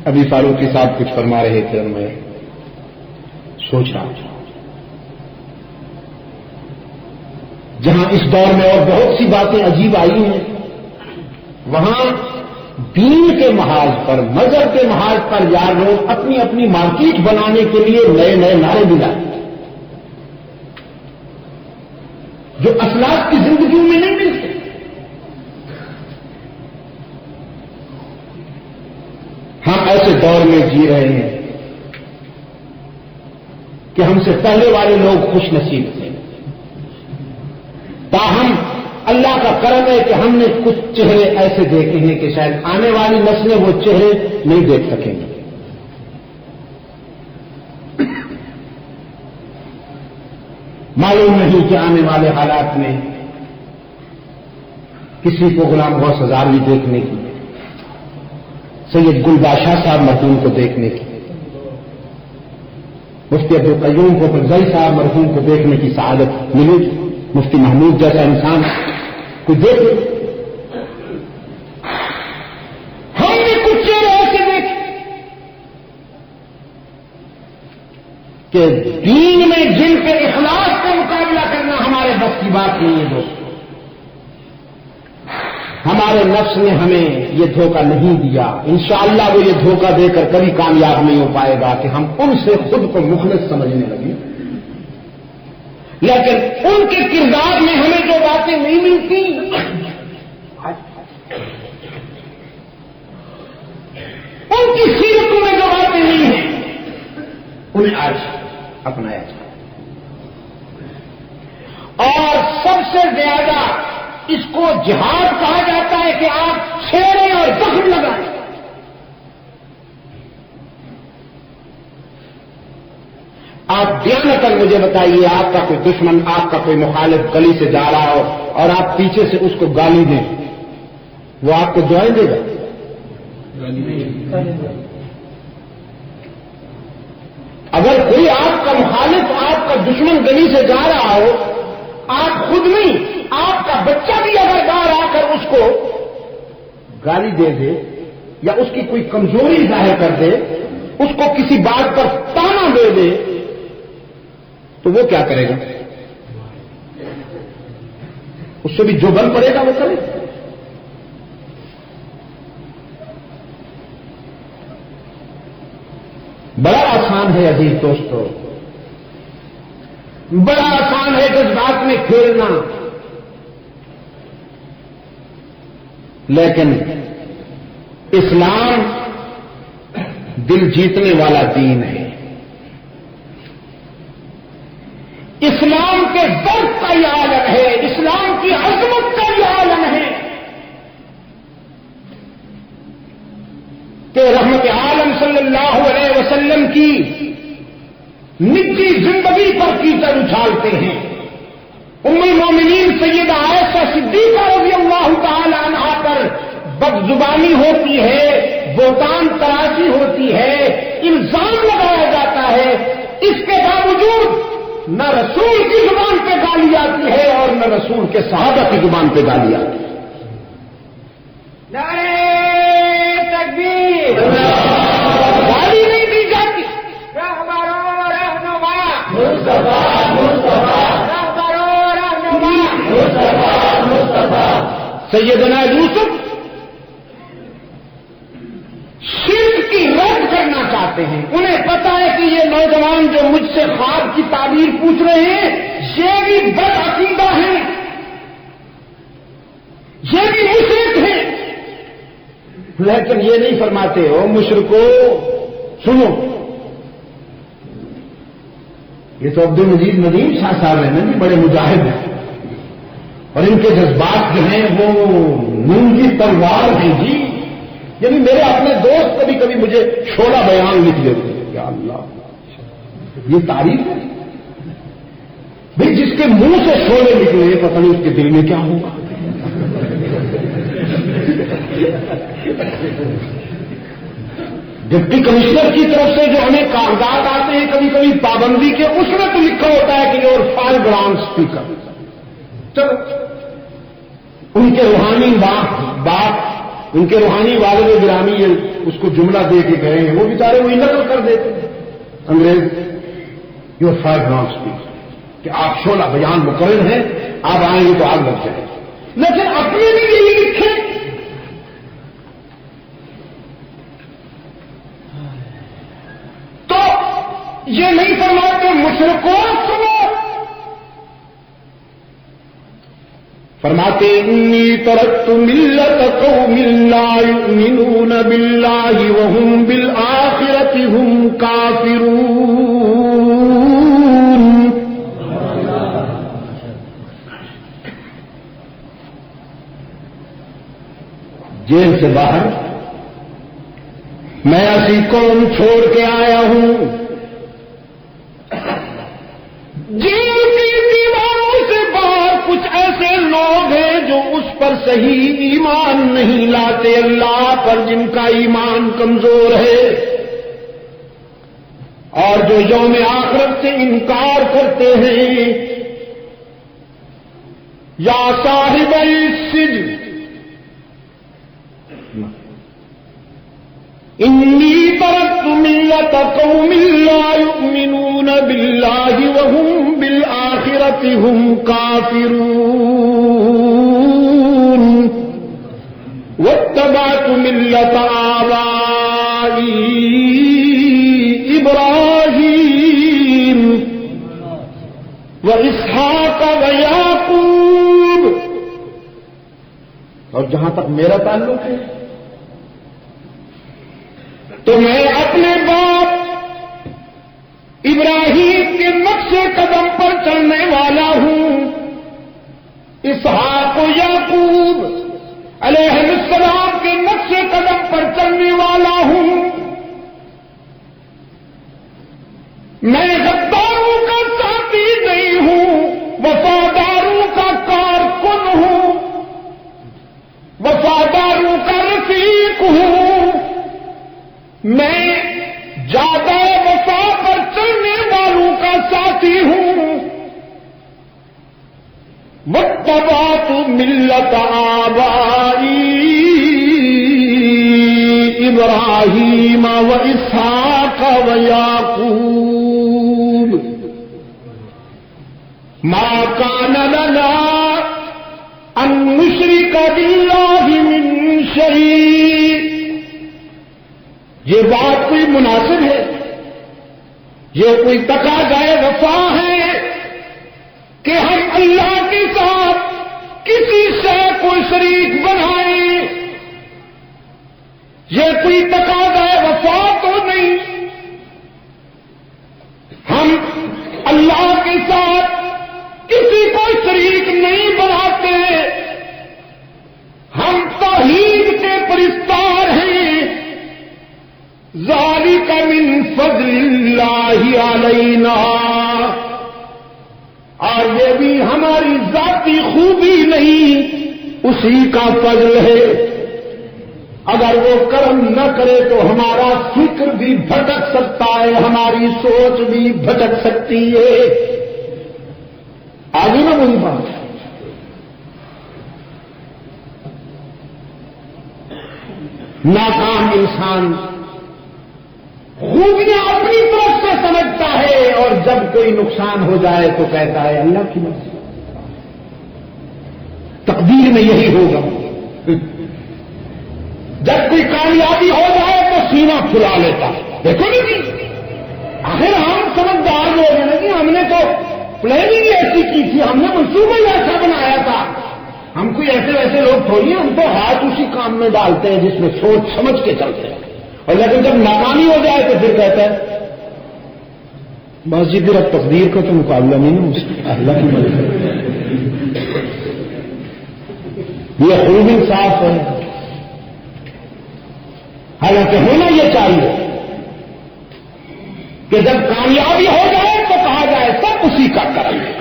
ابھی فاروقی صاحب کچھ فرما رہے تھے اور میں سوچ رہا ہوں، جہاں اس دور میں اور بہت سی باتیں عجیب آئی ہیں، وہاں دین کے محاذ پر، مذہب کے محاذ پر یار لوگ اپنی اپنی مارکیٹ بنانے کے لیے نئے نئے نعرے بھی لائے جو اسلاف کی زندگیوں میں نہیں ملتے۔ ہم ایسے دور میں جی رہے ہیں کہ ہم سے پہلے والے لوگ خوش نصیب تھے، تاہم اللہ کا کرم ہے کہ ہم نے کچھ چہرے ایسے دیکھے ہیں کہ شاید آنے والی نسلیں وہ چہرے نہیں دیکھ سکیں گے۔ معلوم نہیں کہ آنے والے حالات میں کسی کو غلام غوث ہزاروی دیکھنے کی، سید گل بادشاہ صاحب مرحوم کو دیکھنے کی، مفتی عبدالقیوم کو فرزئی صاحب مرحوم کو دیکھنے کی سعادت ملی، مفتی محمود جیسا انسان کوئی دیکھے۔ ہم نے کچھ چہرے ایسے دیکھے کہ دین میں جن کے اخلاص کا مقابلہ کرنا ہمارے بس کی بات نہیں ہے دوستو۔ ہمارے نفس نے ہمیں یہ دھوکہ نہیں دیا، انشاءاللہ وہ یہ دھوکہ دے کر کبھی کامیاب نہیں ہو پائے گا کہ ہم ان سے خود کو مخلص سمجھنے لگیں، لیکن ان کے کردار میں ہمیں جو باتیں نہیں ملتی، ان کی سیرتوں میں جو باتیں نہیں ہیں، انہیں آج اپنایا جائے۔ اور سب سے زیادہ اس کو جہاد کہا جاتا ہے کہ آپ چھیڑیں اور زخم لگائیں۔ آپ دیانتاً مجھے بتائیے، آپ کا کوئی دشمن، آپ کا کوئی مخالف گلی سے جا رہا ہو اور آپ پیچھے سے اس کو گالی دیں، وہ آپ کو دعائیں دے گا؟ اگر کوئی آپ کا مخالف، آپ کا دشمن گلی سے جا رہا ہو، آپ خود نہیں، آپ کا بچہ بھی اگر باہر آ کر اس کو گالی دے دے یا اس کی کوئی کمزوری ظاہر کر دے، اس کو کسی بات پر تانا دے دے، تو وہ کیا کرے گا؟ اس سے بھی جو بن پڑے گا وہ کرے گا۔ بڑا آسان ہے عزیز دوستو، بڑا آسان ہے جذبات میں کھیلنا، لیکن اسلام دل جیتنے والا دین ہے۔ اسلام کے درد کا یہ عالم ہے، اسلام کی عظمت کا یہ عالم ہے کہ رحمت عالم صلی اللہ علیہ وسلم کی نجی زندگی پر کیچڑ اچھالتے ہیں۔ ام المومنین سیدہ عائشہ صدیقہ رضی اللہ تعالی عنہا پر بدزبانی ہوتی ہے، بہتان تراشی ہوتی ہے، الزام لگایا جاتا ہے، اس کے باوجود نہ رسول کی زبان پہ گالی آتی ہے اور نہ رسول کے صحابہ کی زبان پہ گالی آتی ہے۔ نعرہ تکبیر، گالی نہیں دی جاتی۔ رہبرو رہنما مصطفیٰ مصطفیٰ، رہبرو رہنما مصطفیٰ مصطفیٰ۔ سیدنا یوسف شرک کی رد کرنا چاہتے ہیں، انہیں پتا ہے کہ یہ نوجوان جو مجھ سے خواب کی تعبیر پوچھ رہے ہیں یہ بھی بد عقیدہ ہیں، یہ بھی مشرک ہیں، لیکن یہ نہیں فرماتے ہو مشرکو سنو، یہ تو عبد المجید ندیم شاہ صاحب ہیں نا جی، بڑے مجاہد ہیں، اور ان کے جذبات جو ہیں وہ نون کی تلوار ہیں جی. یعنی میرے اپنے دوست کبھی کبھی مجھے شعلہ بیان لکھ دیتے ہیں. یا اللہ، یہ تعریف ہے بھائی. جس کے منہ سے شعلے نکلے پتہ نہیں اس کے دل میں کیا ہوگا. ڈپٹی کمشنر کی طرف سے جو ہمیں کاغذات آتے ہیں کبھی کبھی پابندی کے، اس میں تو لکھا ہوتا ہے کہ یور 5 گرام اسپیکر. چلو ان کے روحانی بات ان کے روحانی والد گرامی اس کو جملہ دے کے گئے ہیں، وہ بیچارے وہی نقل کر دیتے ہیں انگریز. یور 5 گرام اسپیکر کہ آپ شعلہ بیان مقرر ہیں، آپ آئیں گے تو آگ لگ جائے. لیکن اپنے بھی یہی لکھے. تو یہ نہیں فرماتے مشرکوں سنو، فرماتے انی ترکت ملت قوم لا یؤمنون باللہ وهم بالآخرۃ هم کافرون. جیل سے باہر میں ایسی قوم چھوڑ کے آیا ہوں جیل کی دیواروں سے باہر کچھ ایسے لوگ ہیں جو اس پر صحیح ایمان نہیں لاتے، اللہ پر جن کا ایمان کمزور ہے اور جو یوم آخرت سے انکار کرتے ہیں. یا صاحب السجن انی ترکت ملت قوم لا یؤمنون باللہ وهم بالآخرۃ هم کافرون واتبعت ملت آبائی ابراہیم واسحاق ویعقوب. اور جہاں تک میرا تعلق ہے تو میں اپنے باپ ابراہیم کے نقش قدم پر چلنے والا ہوں، اسحاق و یعقوب علیہ السلام کے نقش قدم پر چلنے والا ہوں. میں غداروں کا ساتھی نہیں ہوں، وفاداروں کا کارکن ہوں، وفاداروں کا رفیق ہوں. میں زیادہ وفا پر چلنے والوں کا ساتھی ہوں. واتبعت ملت آبائی ابراہیم واسحاق ویعقوب ما کان لنا ان نشرک باللہ من شیء. یہ بات کوئی مناسب ہے؟ یہ کوئی تقاضائے وفا ہے کہ ہم اللہ کے ساتھ کسی شے کو شریک بنائیں؟ یہ کوئی تقاضائے وفا تو نہیں. ہم اللہ کے ساتھ کسی کو شریک نہیں بناتے. ہم توحید کے پرستار ہیں. ذالک من فضل اللہ علینا، اور یہ بھی ہماری ذاتی خوبی نہیں، اسی کا فضل ہے. اگر وہ کرم نہ کرے تو ہمارا فکر بھی بھٹک سکتا ہے، ہماری سوچ بھی بھٹک سکتی ہے. آگے نہ وہی بات. ناکام انسان خوبیاں اپنی طرف سے سمجھتا ہے اور جب کوئی نقصان ہو جائے تو کہتا ہے اللہ کی مرضی، تقدیر میں یہی ہوگا. جب کوئی کامیابی ہو جائے تو سینہ پھلا لیتا ہے. دیکھو نہیں، آخر ہم سمجھدار لوگ ہیں کہ ہم نے تو پلاننگ ایسی کی تھی، ہم نے منصوبہ ہی ایسا بنایا تھا. ہم کوئی ایسے ویسے لوگ تھوڑی ہیں، ہم تو ہاتھ اسی کام میں ڈالتے ہیں جس میں سوچ سمجھ کے چلتے ہیں. اور لیکن جب ناکامی ہو جائے تو پھر کہتا ہے بس جی پھر اب تقدیر کا تو مقابلہ نہیں نا اس اللہ کی مدد، یہ خوب انصاف ہے۔ حالانکہ ہونا یہ چاہیے کہ جب کامیابی ہو جائے تو کہا جائے سب اسی کا کرم ہے،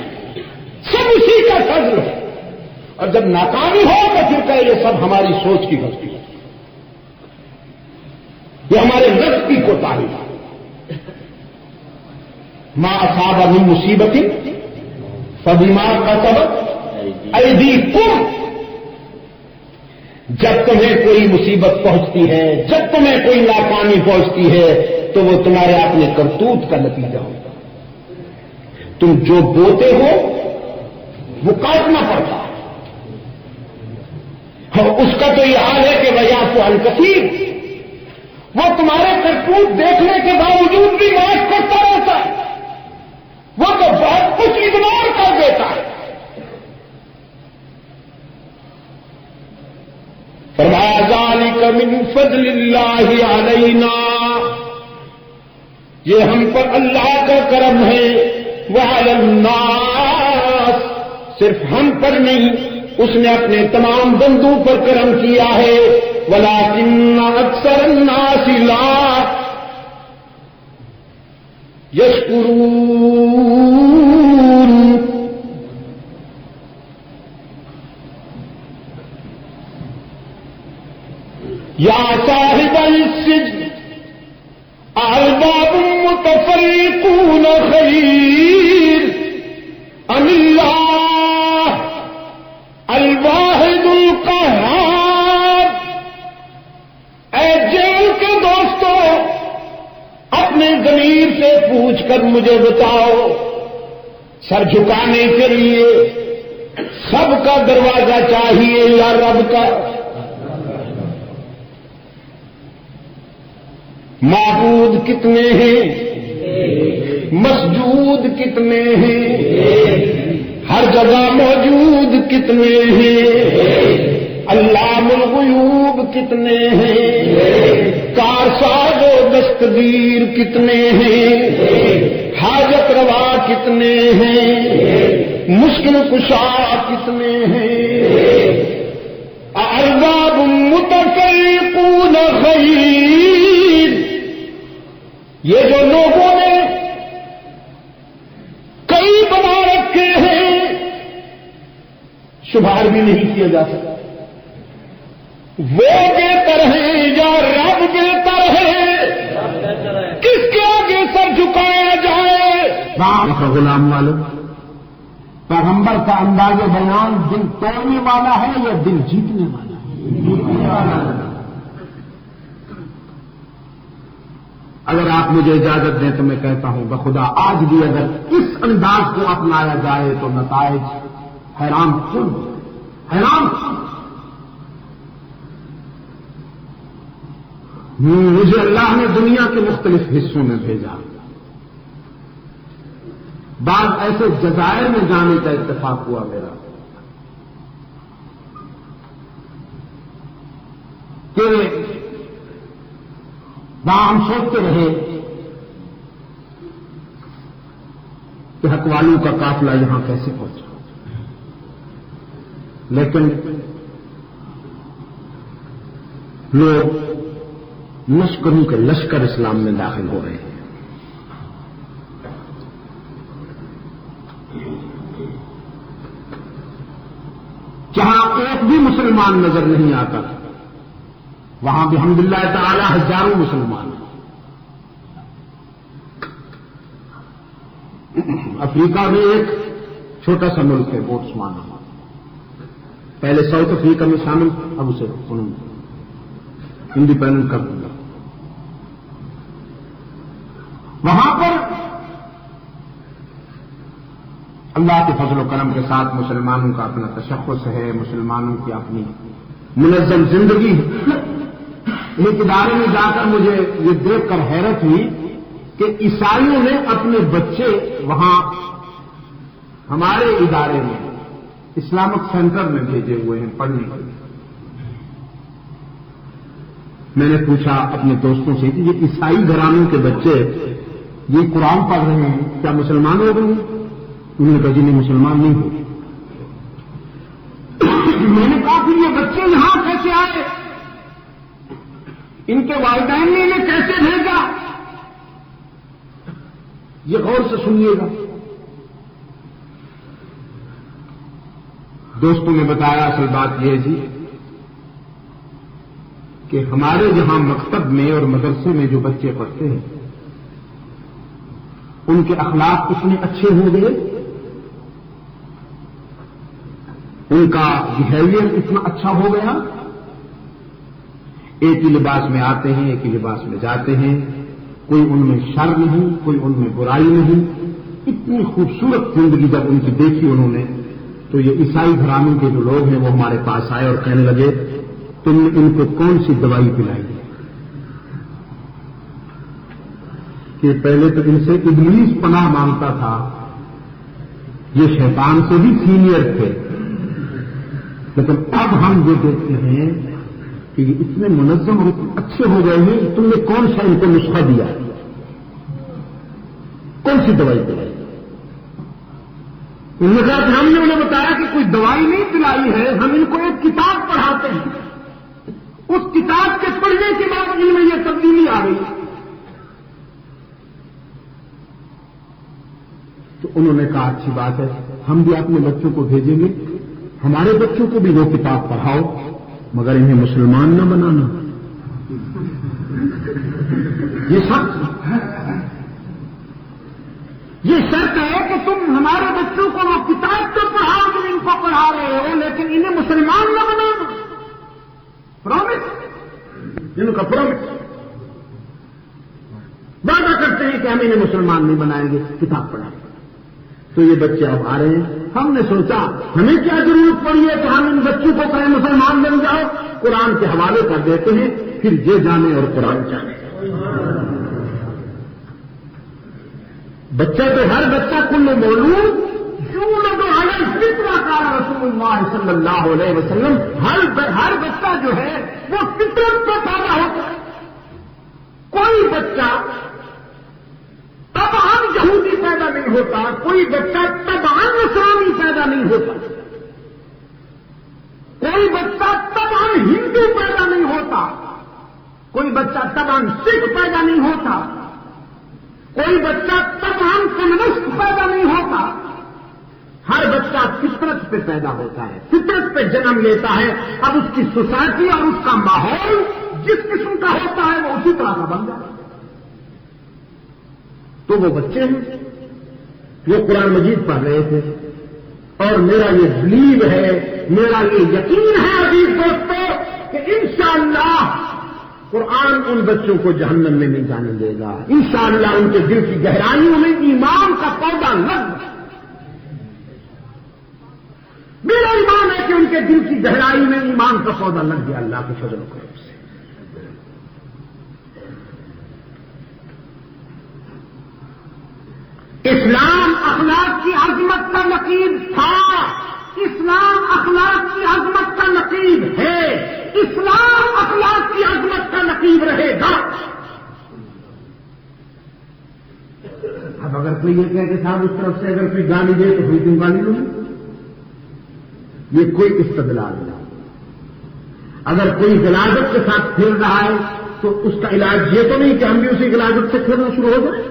سب اسی کا فضل ہے، اور جب ناکامی ہو تو پھر کہ یہ سب ہماری سوچ کی غلطی ہے، یہ ہمارے نفس کی کوتاہی ہے۔ ما اصاب من مصیبت فبما کسبت ایدیکم، جب تمہیں کوئی مصیبت پہنچتی ہے، جب تمہیں کوئی ناکامی پہنچتی ہے تو وہ تمہارے اپنے کرتوت کا نتیجہ ہوتا ہے۔ تم جو بوتے ہو وہ کاٹنا پڑتا ہے، اور اس کا تو یہ حال ہے کہ ویعفو عن کثیر، وہ تمہارے کرتوت دیکھنے کے باوجود بھی معاف کرتا رہتا ہے، وہ تو بہت کچھ اگنور کر دیتا ہے۔ فرمایا ذالک من فضل اللہ علینا، یہ ہم پر اللہ کا کرم ہے، وعلی الناس، صرف ہم پر نہیں، اس نے اپنے تمام بندوں پر کرم کیا ہے، ولکن اکثر الناس لا یشکرون۔ یا صاحب السجن ارباب متفرقون خیر ام اللہ الواحد القہار۔ اے جیل کے دوستوں، اپنے ضمیر سے پوچھ کر مجھے بتاؤ، سر جھکانے کے لیے سب کا دروازہ چاہیے یا رب کا؟ معبود کتنے ہیں، مسجود کتنے ہیں، ہر جگہ موجود کتنے ہیں، علام الغیوب کتنے ہیں، کارساز و دستگیر کتنے ہیں، حاجت روا کتنے ہیں، مشکل کشا کتنے ہیں۔ ارباب متفرقون خیر، یہ جو لوگوں نے کئی بنا رکھے ہیں شمار بھی نہیں کیا جا سکتا، وہ بہتر ہیں یا رب بہتر ہے؟ کس کے آگے سر جھکایا جائے؟ رام کا غلام والوں، پیغمبر کا انداز بیان دل توڑنے والا ہے یا دل جیتنے والا ہے؟ اگر آپ مجھے اجازت دیں تو میں کہتا ہوں بخدا آج بھی اگر اس انداز کو اپنایا جائے تو نتائج حیران کن، حیران کن۔ مجھے اللہ نے دنیا کے مختلف حصوں میں بھیجا، بعض ایسے جزائر میں جانے کا اتفاق ہوا میرا کہ ہم سوچتے رہے کہ حق والوں کا قافلہ یہاں کیسے پہنچا، لیکن لوگ لشکروں کے لشکر اسلام میں داخل ہو رہے ہیں۔ جہاں ایک بھی مسلمان نظر نہیں آتا وہاں بھی الحمدللہ تعالی ہزاروں مسلمان ہیں۔ افریقہ میں ایک چھوٹا سا ملک ہے بوٹسوانا، پہلے ساؤتھ افریقہ میں شامل، اب اسے انڈیپینڈنٹ کر دیا۔ وہاں پر اللہ کے فضل و کرم کے ساتھ مسلمانوں کا اپنا تشخص ہے، مسلمانوں کی اپنی منظم زندگی ہے۔ ایک ادارے میں جا کر مجھے یہ دیکھ کر حیرت ہوئی کہ عیسائیوں نے اپنے بچے وہاں ہمارے ادارے میں اسلامک سینٹر میں بھیجے ہوئے ہیں پڑھنے کے لیے۔ میں نے پوچھا اپنے دوستوں سے کہ یہ عیسائی گھرانوں کے بچے یہ قرآن پڑھ رہے ہیں، کیا مسلمان ہو گئے ہیں؟ انہوں نے کہا جی نہیں، مسلمان نہیں ہو۔ میں نے کہا پھر یہ بچے یہاں کیسے آئے؟ ان کے والدین نے انہیں کیسے بھیجا؟ یہ غور سے سنیے گا۔ دوستوں نے بتایا اصل بات یہ جی کہ ہمارے جہاں مکتب میں اور مدرسے میں جو بچے پڑھتے ہیں ان کے اخلاق اتنے اچھے ہو گئے، ان کا بہیویئر اتنا اچھا ہو گیا، ایک ہی لباس میں آتے ہیں، ایک ہی لباس میں جاتے ہیں، کوئی ان میں شر نہیں، کوئی ان میں برائی نہیں۔ اتنی خوبصورت زندگی جب ان کی دیکھی انہوں نے، تو یہ عیسائی گھرانے کے جو لوگ ہیں وہ ہمارے پاس آئے اور کہنے لگے تم نے ان کو کون سی دوائی پلائی؟ کہ پہلے تو ان سے ابلیس پناہ مانگتا تھا، یہ شیطان سے بھی سینئر تھے، لیکن اب ہم جو دیکھتے ہیں کہ یہ اتنے منظم اور اتنے اچھے ہو گئے ہیں، تم نے کون سا ان کو نسخہ دیا؟ کون سی دوائی پلائی؟ انہوں نے کہا کہ ہم نے انہیں بتایا کہ کوئی دوائی نہیں پلائی ہے، ہم ان کو ایک کتاب پڑھاتے ہیں، اس کتاب کے پڑھنے کے بعد ان میں یہ تبدیلی آ گئی۔ تو انہوں نے کہا اچھی بات ہے، ہم بھی اپنے بچوں کو بھیجیں گے، ہمارے بچوں کو بھی وہ کتاب پڑھاؤ، مگر انہیں مسلمان نہ بنانا۔ یہ شرط ہے کہ تم ہمارے بچوں کو وہ کتاب تو پڑھاؤ جو ان کو پڑھا رہے ہو، لیکن انہیں مسلمان نہ بنانا۔ پرومس، ان کا پرومس، وعدہ کرتے ہیں کہ ہم انہیں مسلمان نہیں بنائیں گے، کتاب پڑھائیں گے۔ تو یہ بچے اب آ رہے ہیں، ہم نے سوچا ہمیں کیا ضرورت پڑی ہے کہ ہم ان بچوں کو کہیں مسلمان بن جاؤ، قرآن کے حوالے کر دیتے ہیں، پھر یہ جانے اور قرآن جانے۔ بچہ تو ہر بچہ کل مولود یولد علی الفطرہ قال رسول اللہ صلی اللہ علیہ وسلم، ہر بچہ جو ہے وہ فطرت پہ پیدا ہوتا ہے۔ کوئی بچہ طبعاً یہودی پیدا نہیں ہوتا، کوئی بچہ طبعاً نصرانی پیدا نہیں ہوتا، کوئی بچہ طبعاً ہندو پیدا نہیں ہوتا، کوئی بچہ طبعاً سکھ پیدا نہیں ہوتا، کوئی بچہ طبعاً کمیونسٹ پیدا نہیں ہوتا۔ ہر بچہ فطرت پہ پیدا ہوتا ہے، فطرت پہ جنم لیتا ہے۔ اب اس کی سوسائٹی اور اس کا ماحول جس قسم کا ہوتا ہے وہ اسی طرح کا بن جاتا ہے۔ تو وہ بچے ہیں وہ قرآن مجید پڑھ رہے تھے، اور میرا یہ بلیو ہے، میرا یہ یقین ہے عزیز دوستو کہ انشاءاللہ قرآن ان بچوں کو جہنم میں نہیں جانے دے گا۔ انشاءاللہ ان کے دل کی گہرائیوں میں ایمان کا پودا لگ، میرا ایمان ہے کہ ان کے دل کی گہرائی میں ایمان کا پودا لگ گیا اللہ کے فضل و کرم سے۔ اسلام اخلاق کی عظمت کا نقیب تھا، اسلام اخلاق کی عظمت کا نقیب ہے، اسلام اخلاق کی عظمت کا نقیب رہے گا۔ اب اگر کوئی یہ کہے کہ صاحب اس طرف سے اگر کوئی گالی دے تو کوئی تم گالی لوں، یہ کوئی استدلال نہیں۔ اگر کوئی غلاظت کے ساتھ کھیل رہا ہے تو اس کا علاج یہ تو نہیں کہ ہم بھی اسی غلاظت سے کھیلنا شروع ہو جائیں۔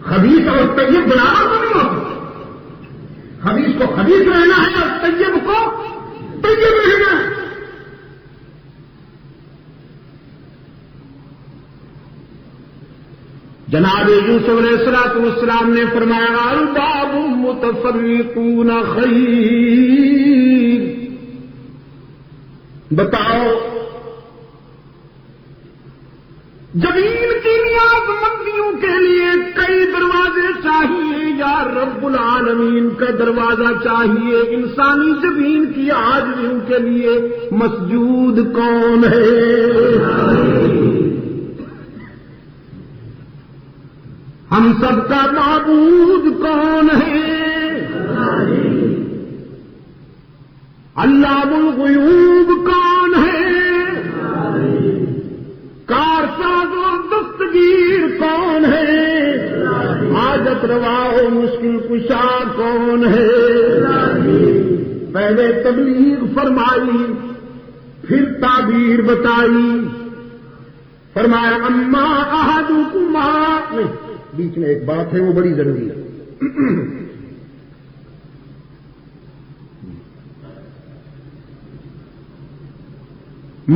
خبیث اور طیب برابر تو نہیں ہوتا، خبیث کو خبیث رہنا ہے اور طیب کو طیب رہنا ہے۔ جناب یوسف علیہ السلام نے فرمایا ارباب متفرقون خیر، بتاؤ زمین کی نیاز مندیوں کے لیے کئی دروازے چاہیے یا رب العالمین کا دروازہ چاہیے؟ انسانی زمین کی عاجزیوں کے لیے مسجود کون ہے؟ ہم سب کا معبود کون ہے؟ علام الغیوب کون ہے؟ حاجت روا و مشکل کشا کون ہے؟ پہلے تبلیغ فرمائی، پھر تعبیر بتائی، فرمایا اما احدکما، نہیں بیچ میں ایک بات ہے وہ بڑی ضروری ہے.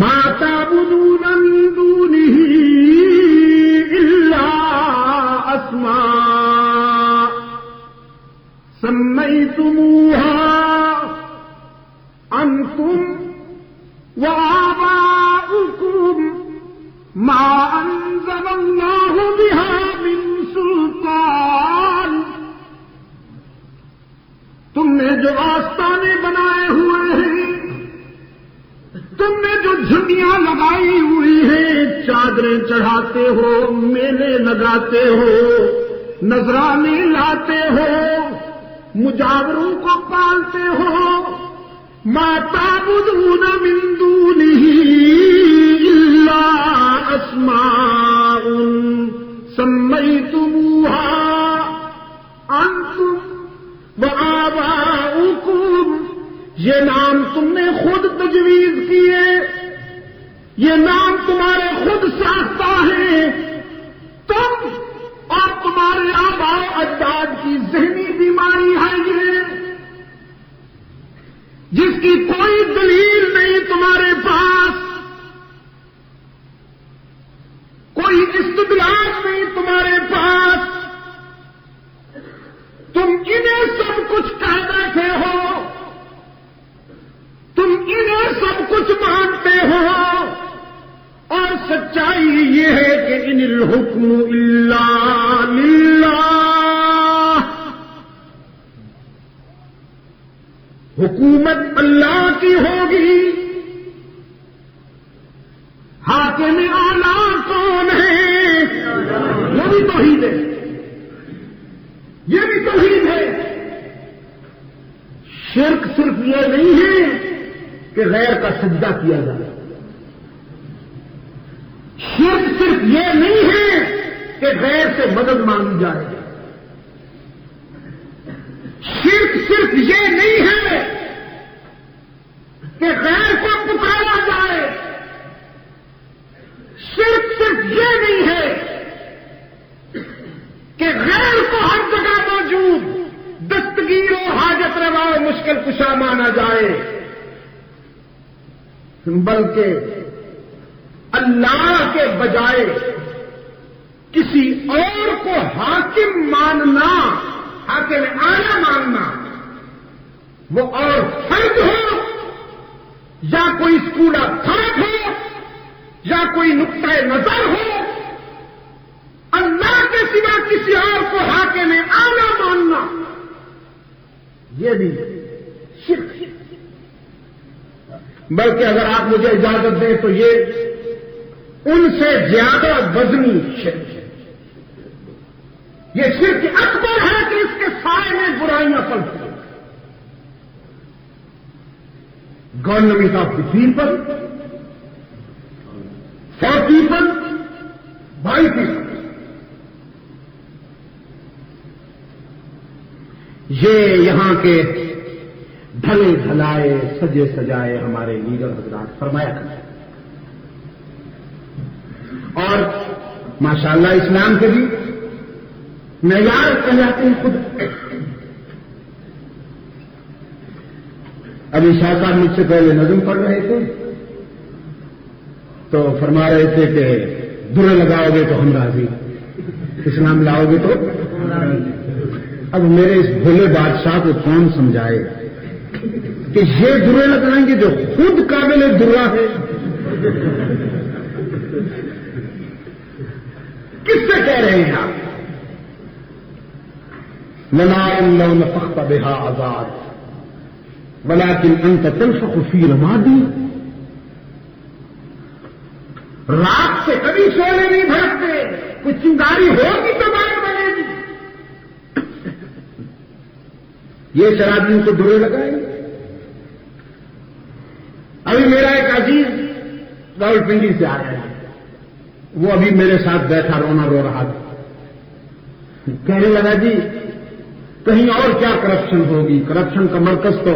ما تعبدون من دونه الا اسماء سميتموها انتم وآباؤكم ما انزل الله بها من سلطان. تم نے جو آستانے بنائے ہوئے ہیں، تم نے جو جھنڈیاں لگائی ہوئی ہیں، چادریں چڑھاتے ہو، میلے لگاتے ہو، نذرانے لاتے ہو، مجاوروں کو پالتے ہو، ما تعبدون من دونه الا اسماء سميتموها انتم وآباؤكم، یہ نام تم نے خود تجویز کیے، یہ نام تمہارے خود ساختہ ہیں، تم اور تمہارے آباء و اجداد کی ذہنی بیماری ہے یہ، جس کی کوئی دلیل نہیں تمہارے پاس، کوئی استدلال نہیں تمہارے پاس. تم انہیں سب کچھ کہہ بیٹھے ہو، تم انہیں سب کچھ مانتے ہو، اور سچائی یہ ہے کہ ان الحکم الا للہ، حکومت اللہ کی ہوگی. حاکم اعلیٰ کون ہے؟ وہ بھی توحید ہے، یہ بھی توحید ہے. شرک صرف یہ نہیں ہے کہ غیر کا سجدہ کیا جائے، شرک صرف یہ نہیں ہے کہ غیر سے مدد مانگی جائے، شرک صرف یہ نہیں ہے کہ غیر کو پکارا جائے، شرک صرف یہ نہیں ہے کہ غیر کو ہر جگہ موجود دستگیر و حاجت روا و مشکل کشا مانا جائے، بلکہ اللہ کے بجائے کسی اور کو حاکم ماننا، حاکم اعلیٰ ماننا، وہ اور فرد ہو یا کوئی اسکول آف تھاٹ ہو یا کوئی نقطۂ نظر ہو، اللہ کے سوا کسی اور کو حاکم اعلیٰ ماننا یہ بھی شرک ہے. بلکہ اگر آپ مجھے اجازت دیں تو یہ ان سے زیادہ وزنی شرک ہے. یہ شرک اکبر ہے کہ اس کے سائے میں برائیاں پلتی ہیں. Government of the people, for people, by people, یہ یہاں کے ڈھلے ڈھلائے سجے سجائے ہمارے لیڈر حضرات فرمایا کرتے ہیں. اور ماشاءاللہ اسلام کے بھی معیار کہلاتے ہیں خود. ابھی شاہ صاحب مجھ سے پہلے نظم پڑھ رہے تھے تو فرما رہے تھے کہ درے لگاؤ گے تو ہم راضی، اسلام لاؤ گے تو. اب میرے اس بھولے بادشاہ کو کون سمجھائے کہ یہ درے لگائیں گے جو خود قابل درا ہے؟ کس سے کہہ رہے ہیں آپ؟ لنا لو نفخت بها آزاد ولكن انت تنفخ في رمادي. رات سے کبھی سولے نہیں بھڑکتے، کچھ چنگاری ہوگی تو بات بنے گی. یہ شرابیوں کو درے لگائیں. ابھی میرا ایک عزیز راولپنڈی سے آ رہا ہے، وہ ابھی میرے ساتھ بیٹھا رونا رو رہا تھا. کہنے لگا جی کہیں اور کیا کرپشن ہوگی، کرپشن کا مرکز تو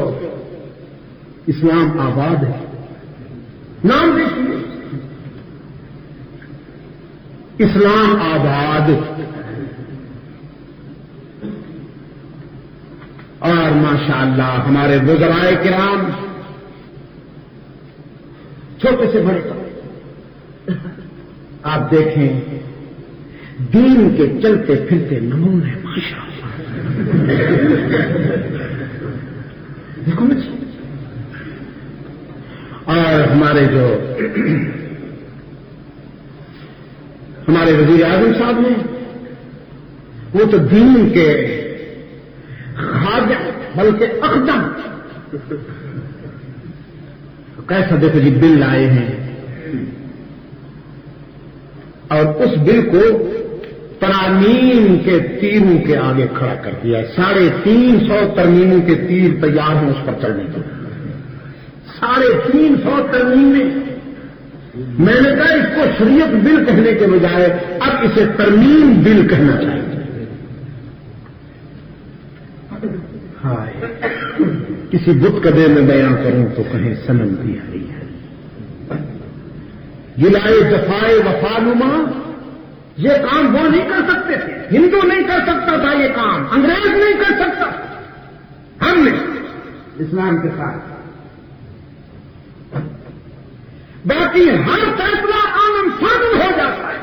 اسلام آباد ہے، نام دیکھیے اسلام آباد۔ اور ماشاءاللہ ہمارے وزرائے کرام چھوٹے سے بڑے آپ دیکھیں دین کے چلتے پھرتے نمونے ماشاءاللہ دیکھو مجھے۔ اور ہمارے وزیر اعظم صاحب نے وہ تو دین کے خادم بلکہ اقدم، کیسا دیکھو جی بل لائے ہیں، اور اس بل کو ترامیم کے تیروں کے آگے کھڑا کر دیا۔ 350 ترمیموں کے تیر تیار ہیں اس پر چلنے کے، 350 ترمیمیں۔ میں نے کہا اس کو شریعت بل کہنے کے بجائے اب اسے ترمیم بل کہنا چاہیے۔ کسی بت کدے میں بیان کروں تو کہیں صنم بھی ہری ہے، گلائے جفائے وفانما، یہ کام وہ نہیں کر سکتے تھے، ہندو نہیں کر سکتا تھا یہ کام، انگریز نہیں کر سکتا، ہم نے اسلام کے ساتھ۔ باقی ہر فیصلہ عالم فاضل ہو جاتا ہے،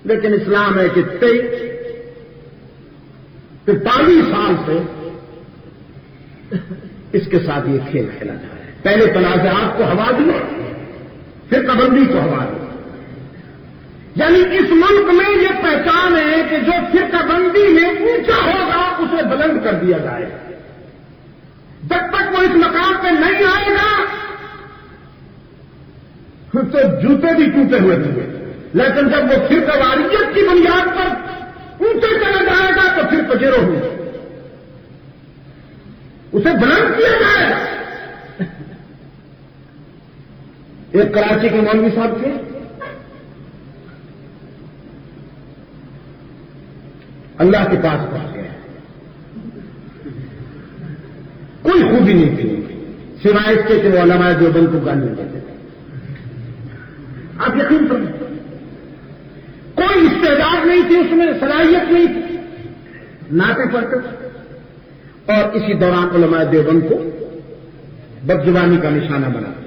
لیکن اسلام ہے کہ 43 سال سے اس کے ساتھ یہ کھیل کھیلا جا رہا ہے۔ پہلے تنازعات کو ہوا دی، پھر پابندی کو ہوا دی۔ یعنی اس ملک میں یہ پہچان ہے کہ جو فرقہ بندی میں اونچا ہوگا اسے بلند کر دیا جائے۔ جب تک وہ اس مقام پہ نہیں آئے گا تو جوتے بھی ٹوٹے ہوئے ہوں گے، لیکن جب وہ فرقہ واریت کی بنیاد پر اونچے چلا جائے گا تو پھر پجیرو ہوگا، اسے بلند کیا جائے گا۔ ایک کراچی کے مولوی صاحب تھے، اللہ کے پاس پہنچ گئے، کوئی خوبی نہیں تھی سوائے اس کے کہ وہ علماء دیوبند کو گالی دیتے تھے۔ آپ یقین کریں کوئی استعداد نہیں تھی اس میں، صلاحیت نہیں تھی، نعتیں پڑھتے تھے، اور اسی دوران علماء دیوبند کو بدزبانی کا نشانہ بناتے،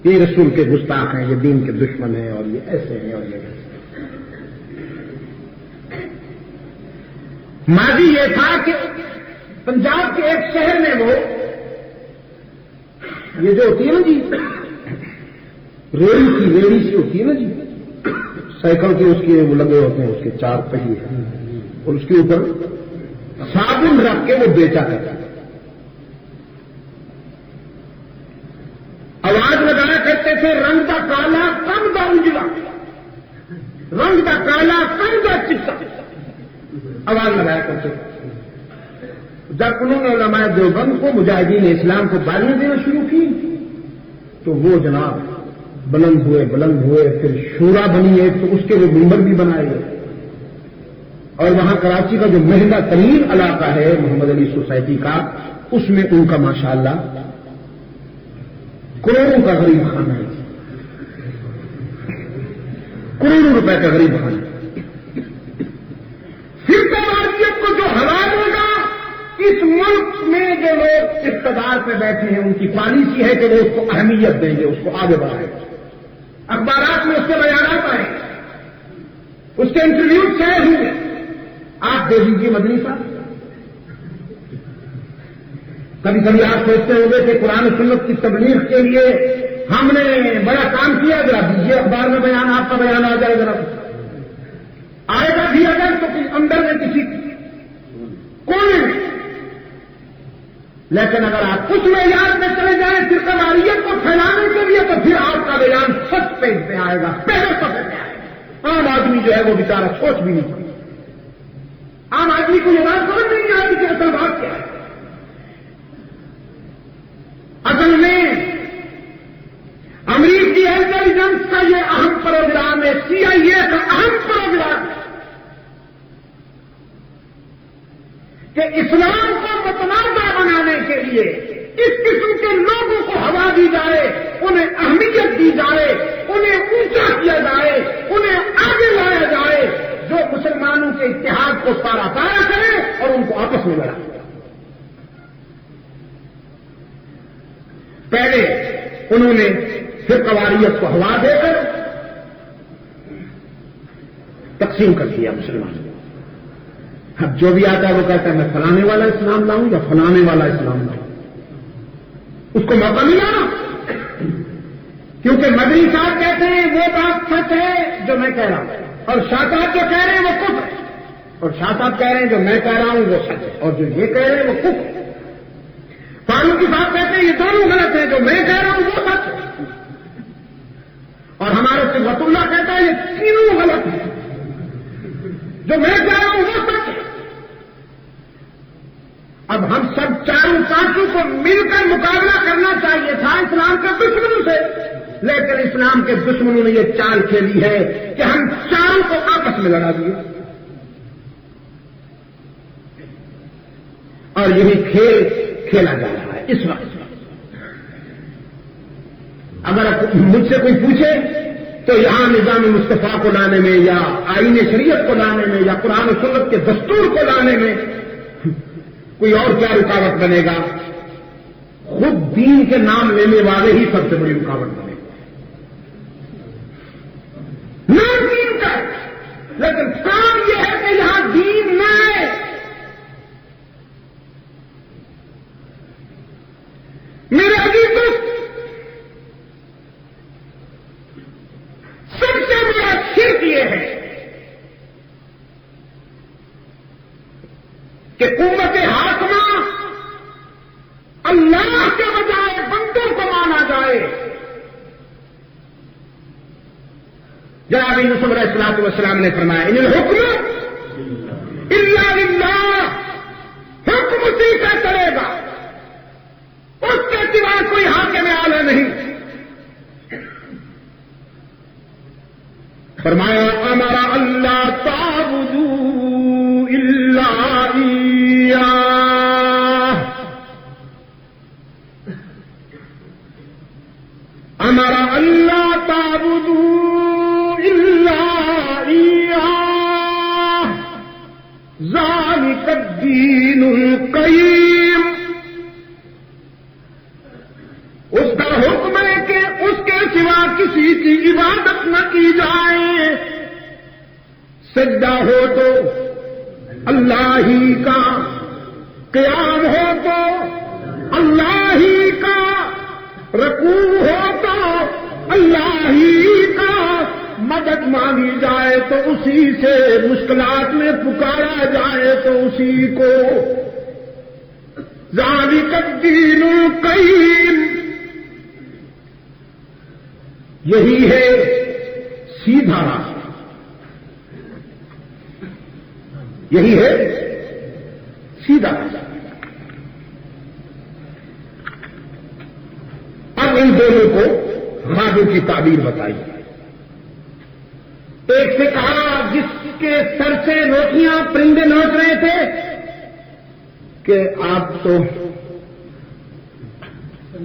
یہ رسول کے گستاخ ہیں، یہ دین کے دشمن ہیں، اور یہ ایسے ہیں اور یہ ایسے۔ ماضی یہ تھا کہ پنجاب کے ایک شہر میں وہ یہ جو ہوتی ہے نا جی ریڑی سی ہوتی ہے نا جی، سائیکل کے اس کے وہ لگے ہوتے ہیں، اس کے 4 پہیے ہیں، اور اس کے اوپر صابن رکھ کے وہ بیچا کرتا ہے۔ آواز لگایا کرتے تھے رنگ کا کالا کم دا اجلا، رنگ کا کالا کم دا چٹا، آواز لگایا کرتے تھے۔ جب انہوں نے علماء دیوبند کو مجاہدین اسلام کو گالیاں دینا شروع کی تو وہ جناب بلند ہوئے، پھر شورا بنی ہے تو اس کے وہ ممبر بھی بنائے گئے، اور وہاں کراچی کا جو مہنگا ترین علاقہ ہے محمد علی سوسائٹی کا، اس میں ان کا ماشاءاللہ کروڑوں کا غریب خانہ ہے، کروڑوں روپے کا غریب خانہ۔ فرقہ واریت کو جو ہرا دے گا، اس ملک میں جو لوگ اقتدار پہ بیٹھے ہیں ان کی پالیسی ہے کہ وہ اس کو اہمیت دیں گے، اس کو آگے بڑھائیں گے۔ اخبارات میں اس کے بیانات آئے، اس کے انٹرویو شیئر ہوئے، آپ دے دیجیے مدنی صاحب۔ کبھی کبھی آپ سوچتے ہوں گے کہ قرآن و سنت کی تبلیغ کے لیے ہم نے بڑا کام کیا، ذرا دیجیے اخبار میں بیان، آپ کا بیان آ جائے، ذرا آئے گا بھی اگر تو اندر میں کسی کونے میں، لیکن اگر آپ کچھ معیار میں چلے جائیں فرقہ واریت کو پھیلانے کے لیے تو پھر آپ کا بیان سچ پیج پہ آئے گا، پہلے سفر پہ آئے گا۔ عام آدمی جو ہے وہ بیچارہ سوچ بھی نہیں سکتا، عام آدمی کو یہ بات سمجھ نہیں آتی کہ اصل بات کیا ہے۔ اصل میں امریکی انٹیلیجنس کا یہ اہم پروگرام ہے، CIA کا اہم پروگرام ہے آپس میں لڑا. پہلے انہوں نے فرقواریت کو ہوا دے کر تقسیم کر دیا مسلمانوں کو. اب جو بھی آتا ہے وہ کہتا ہے میں فلانے والا اسلام لاؤں یا فلانے والا اسلام لاؤں. اس کو موقع ملا کیونکہ مدنی صاحب کہتے ہیں وہ بات سچ ہے جو میں کہہ رہا ہوں, اور شاہ صاحب جو کہہ رہے ہیں وہ کفر ہے, اور شاہ صاحب کہہ رہے ہیں جو میں کہہ رہا ہوں وہ سچ ہے, اور جو یہ کہہ رہے ہیں وہ کفر ہے. فاروقی صاحب کہتے ہیں یہ دونوں غلط ہیں, جو میں کہہ رہا ہوں وہ سچ ہے, اور ہمارے صفت اللہ کہتا ہے یہ تینوں غلط ہیں, جو میں کہہ رہا ہوں وہ سچ ہے. اب ہم سب چاروں پانچوں کو مل کر مقابلہ کرنا چاہیے تھا اسلام کے دشمنوں سے, لیکن اسلام کے دشمنوں نے یہ چال کھیلی ہے کہ ہم چاروں کو آپس میں لڑا دیے, اور یہی کھیل کھیلا جا رہا ہے اس وقت. اگر مجھ سے کوئی پوچھے تو یہاں نظام مصطفیٰ کو لانے میں یا آئین شریعت کو لانے میں یا قرآن و سنت کے دستور کو لانے میں کوئی اور کیا رکاوٹ بنے گا؟ خود دین کے نام لینے والے ہی سب سے بڑی رکاوٹ بنے گا. نام دین کا, لیکن کام یہ ہے کہ یہاں دین نہ آئے. میرے عزیز دوست, سب سے بڑا شرک یہ ہے کہ قوت حاکمہ اللہ کے بجائے بندوں کو مانا جائے. جناب یوسف علیہ الصلوۃ والسلام نے فرمایا ان الحکم الا للہ, حکم اسی کا چلے گا, اس کے سوا کوئی حاکم اعلی نہیں. فرمایا امر اللہ تعبدوا الا ایاہ, امر اللہ تعبدوا الا ایاہ ذالک الدین القیم. اس کا حکم ہے کہ اس کے سوا کسی کی عبادت نہ کی جائے, سجدہ ہو تو اللہ ہی کا, قیام ہو تو اللہ ہی کا, رکوع ہو تو اللہ ہی کا, مدد مانگی جائے تو اسی سے, مشکلات میں پکارا جائے تو اسی کو. ذالک الدین القیم, یہی ہے سیدھا راستہ, یہی ہے سیدھا راستہ. اب ان دونوں کو خوابوں کی تعبیر بتائی. ایک سے کہا جس کے سر سے روٹیاں پرندے نوچ رہے تھے کہ آپ تو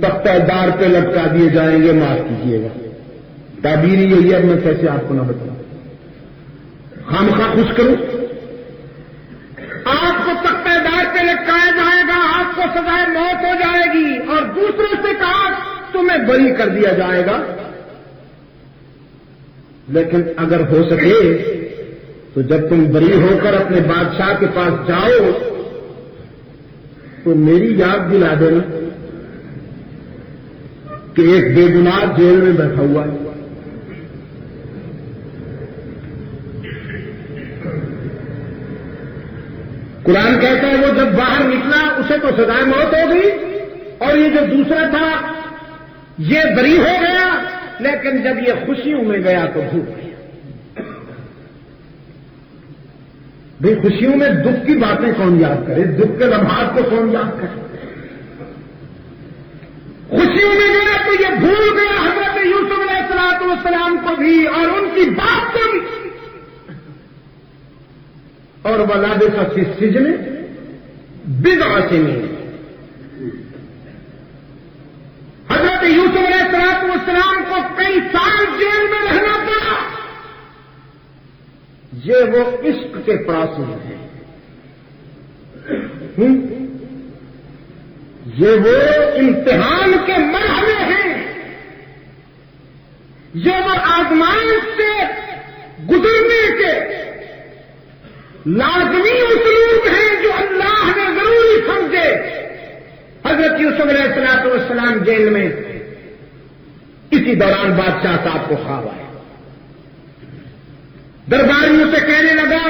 تختہ دار پہ لٹکا دیے جائیں گے, معاف کیجیے گا. تعبیر یہی ہے, میں کیسے آپ کو نہ بتاؤں, خامخواہ خوش کروں. آپ کو تختہ دار پہ لٹکایا جائے گا, آپ کو سزائے موت ہو جائے گی, اور دوسروں سے کہا تمہیں بری کر دیا جائے گا. لیکن اگر ہو سکے تو جب تم بری ہو کر اپنے بادشاہ کے پاس جاؤ تو میری یاد دلا دینا کہ ایک بے گناہ جیل میں بیٹھا ہوا ہے. قرآن کہتا ہے وہ جب باہر نکلا اسے تو سزائے موت ہو گئی, اور یہ جو دوسرا تھا یہ بری ہو گیا, لیکن جب یہ خوشیوں میں گیا تو بھول گیا. بھئی خوشیوں میں دکھ کی باتیں کون یاد کرے, دکھ کے لمحات کو کون یاد کرے. خوشیوں میں گیا تو یہ بھول گیا حضرت یوسف علیہ الصلوۃ والسلام کو بھی اور ان کی بات کو بھی. اور ولابث فی السجن بضع سنین, حضرت یوسف علیہ الصلوۃ والسلام کو کئی سال جیل میں رہنا پڑا. یہ وہ عشق کے پراسن ہیں, یہ وہ امتحان کے مرحلے ہیں، یہ وہ آزمائش سے گزرنے کے لازمی اسلوب ہیں جو اللہ نے ضروری سمجھے۔ حضرت یوسف علیہ السلام جیل میں، اسی دوران بادشاہ صاحب کو خواب آیا، درباریوں سے کہنے لگا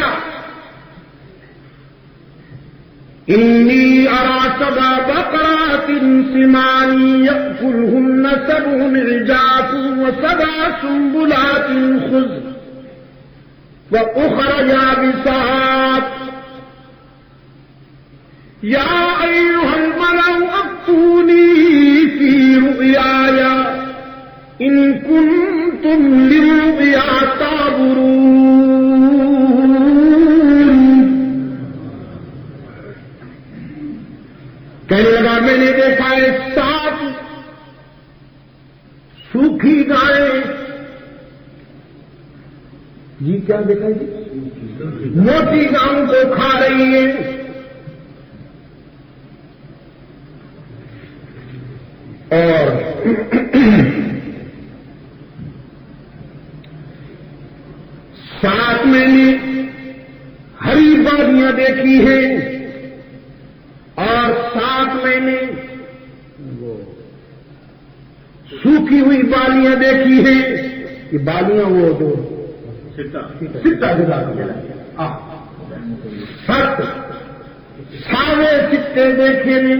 انی ارى سبع بقرات سمان يأكلهن سبع عجاف وسبع سنبلات خضر وأخرى يابسات يا أيها الملأ أفتوني في رؤياي إن كنتم للرؤيا تعبرون۔ کہنے لگا میں نے دیکھا ہے 7 سوکھی گائیں، جی کیا دیکھا جی؟ موٹی گاؤں کو کھا رہی ہیں، اور 7 میں نے ہری بادیاں دیکھی ہیں، اور 7 میں نے سوکھی ہوئی بالیاں دیکھی ہیں۔ یہ بالیاں وہ جو سکہ جگہ 7 ساوے سکے دیکھے نے،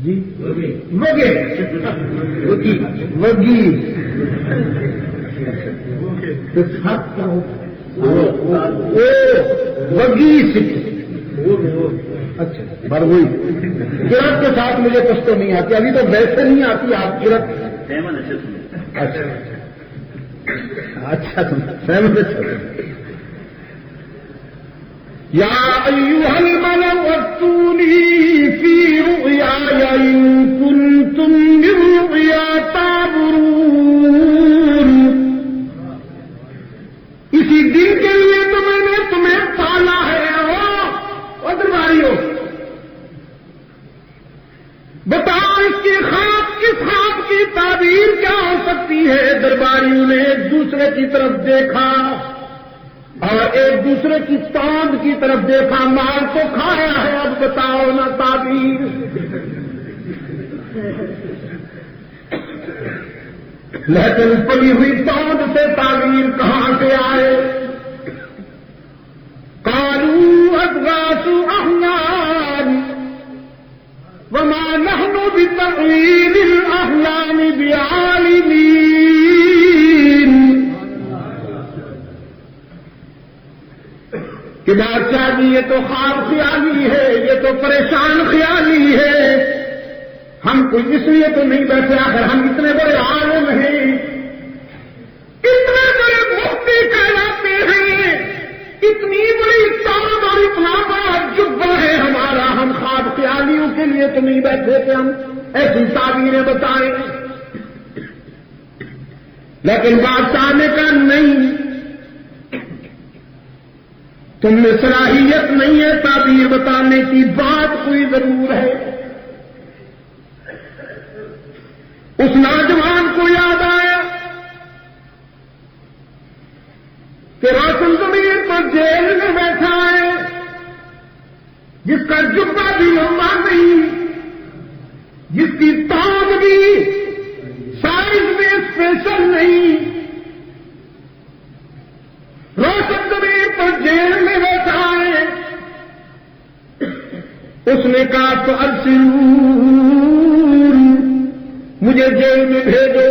جی وگی وگی سکے، اچھا بر وہی قرت کے ساتھ مجھے کچھ تو نہیں آتی، ابھی تو ویسے نہیں آتی آپ قرت۔ اچھا اچھا سہمت یا ایھا الملأ ائتونی فی رؤیای ان کنتم للرؤیا تعبرون۔ اسی دن کے لیے تو میں نے تمہیں پالا ہے، اور درباریوں بتاؤ اس خواب کی تعبیر کیا ہو سکتی ہے؟ درباریوں نے ایک دوسرے کی طرف دیکھا اور ایک دوسرے کی تاند کی طرف دیکھا، مال تو کھایا ہے، اب بتاؤ نا تعبیر۔ لیکن پڑی ہوئی تاند سے تعبیر کہاں سے آئے؟ قالوا اضغاث احلام وما نحن بتأويل الأحلام بعالمين۔ کہ بادشاہ جی یہ تو خواب خیالی ہے، یہ تو پریشان خیالی ہے، ہم کوئی اس لیے تو نہیں بیٹھے، آخر ہم اتنے بڑے عالم ہیں، اتنے بڑے مفتی کہلاتے ہیں، اتنی بڑی طاقت اور اتنا بڑا جبہ ہے ہمارا، ہم خواب خیالیوں کے لیے تو نہیں بیٹھے کہ ہم ایسی تعبیریں بتائیں۔ لیکن بادشاہ نے کہا نہیں، تم میں صلاحیت نہیں ہے تعبیر بتانے کی، بات کوئی ضرور ہے۔ اس نوجوان کو یاد آیا کہ روشن ضمیر پر جیل میں بیٹھا ہے، جس کا جبہ بھی لمبا نہیں، جس کی تاند بھی سائز میں اسپیشل نہیں، روشن ضمیر پر جیل میں بیٹھا ہے۔ اس نے کہا تو ارسلون، مجھے جیل میں بھیجو،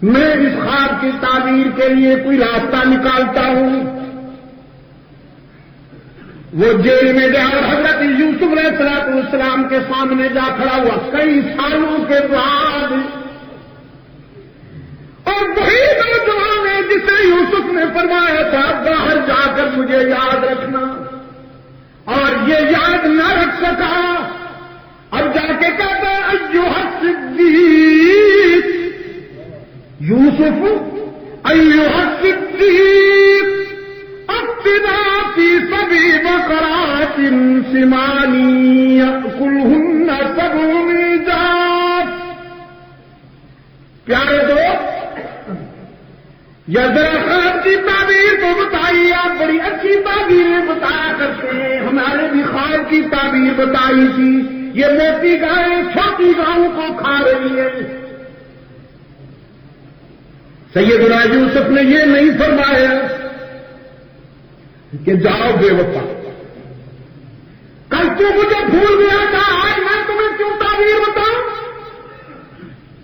میں اس خواب کی تعبیر کے لیے کوئی راستہ نکالتا ہوں۔ وہ جیل میں گیا اور حضرت یوسف علیہ السلام کے سامنے جا کھڑا ہوا کئی سالوں کے بعد، اور وہی نوجوان ہے جسے یوسف نے فرمایا تھا باہر جا کر مجھے یاد رکھنا، اور یہ یاد نہ رکھ سکا، اب جا کے کہتا ہے ایھا الصدیق یوسف، ایھا الصدیق افتنا فی سبع بقرات سمان يأكلهن سبع عجاف. پیارے دوست، یا ذرا خواب کی تعبیر تو بتائیے. آپ بڑی اچھی تعبیریں بتایا کرتے ہیں، ہمارے بھی خواب کی تعبیر بتائی تھی. یہ موٹی گائیں چھوٹی گاؤں کو کھا رہی ہے. سیدنا یوسف نے یہ نہیں فرمایا کہ جاؤ بے وفا، کل تو مجھے بھول گیا تھا، آج میں تمہیں کیوں تعبیر بتاؤں؟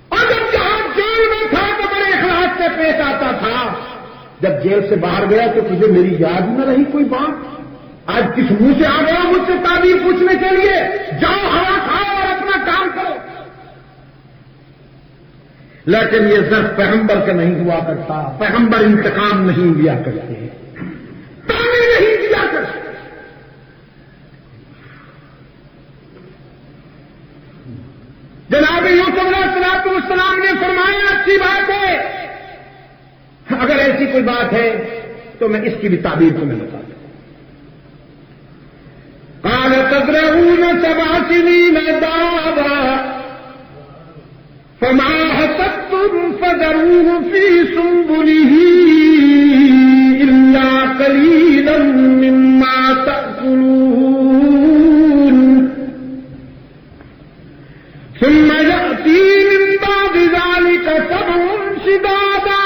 اور جب جہاں جیل میں تھا تو بڑے اخلاص سے پیش آتا تھا، جب جیل سے باہر گیا تو تجھے میری یاد نہ رہی کوئی بات؟ آج کس منہ سے آ گیا مجھ سے تعبیر پوچھنے کے لیے؟ جاؤ ہوا کھاؤ اور اپنا کام کرو. لیکن یہ ظرف پیغمبر کا نہیں ہوا کرتا. پیغمبر انتقام نہیں دیا کرتے، تعبیر نہیں دیا کرتے. جناب یوسف علیہ السلام نے فرمایا اچھی بات ہے، اگر ایسی کوئی بات ہے تو میں اس کی بھی تعبیر تمہیں بتا دوں. قال تزرعون 7 سنين دابا فما حصدتم فذروه في سنبله إلا قليلا مما تأكلون ثم يأتي من بعد ذلك 7 شدادا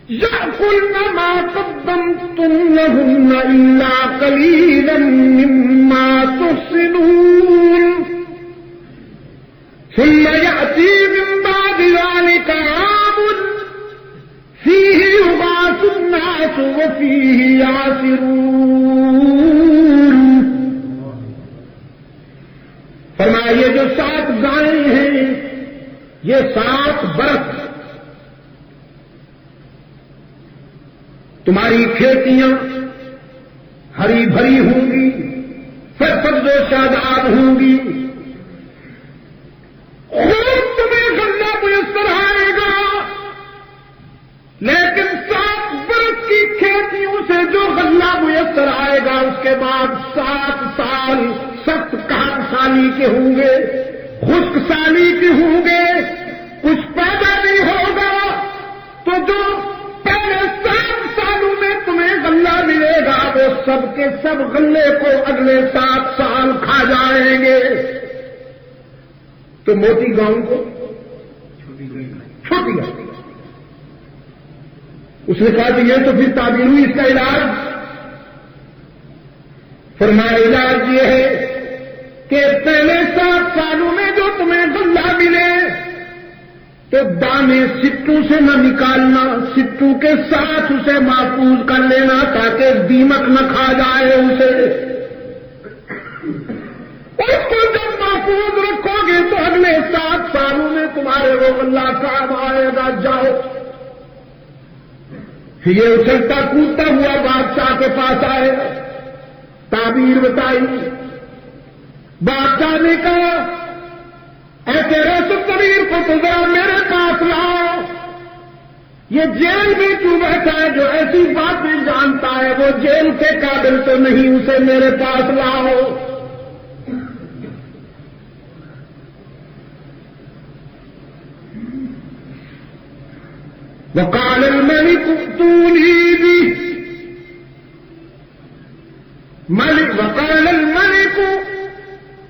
يأكلن ما قدمتم لهن إلا قليلا مما تحصنون ثم يأتي من بعد ذلك عام فيه يغاث الناس وفيه يعصرون. فرمایا یہ جو 7 گائیں ہیں یہ 7 برس تمہاری کھیتیاں ہری بھری ہوں گی، سرسبز و شاداب ہوں گی، خوب تمہیں غلہ میسر آئے گا. لیکن 7 برس کی کھیتیوں سے جو غلہ میسر آئے گا اس کے بعد 7 سال سخت قحط سالی کے ہوں گے، خشک سالی کے ہوں گے، کچھ پیدا نہیں ہوگا. تو جو پہلے 7 سالوں میں تمہیں غلہ ملے گا وہ سب کے سب غلے کو اگلے 7 سال کھا جائیں گے. تو موٹی گاؤں کو چھوٹی گاؤں. اس نے کہا کہ یہ تو پھر تعبیر ہوئی، اس کا علاج. فرمایا علاج یہ ہے کہ پہلے 7 سالوں میں جو تمہیں غلہ ملے تو دانے سٹوں سے نہ نکالنا، سٹوں کے ساتھ اسے محفوظ کر لینا تاکہ دیمک نہ کھا جائے اسے. اس کو جب محفوظ رکھو گے تو اگلے 7 سالوں میں تمہارے وہ غلہ کام آئے گا. جاؤ. یہ اچھلتا کودتا ہوا بادشاہ کے پاس آئے، تعبیر بتائی. بادشاہ نے کہا ایسے رسم کبیر کو تو ذرا میرے پاس لاؤ. یہ جیل میں کیوں بیٹھا ہے جو ایسی باتیں جانتا ہے؟ وہ جیل کے قابل تو نہیں، اسے میرے پاس لاؤ. وقال الملك ائتوني به وقال الملك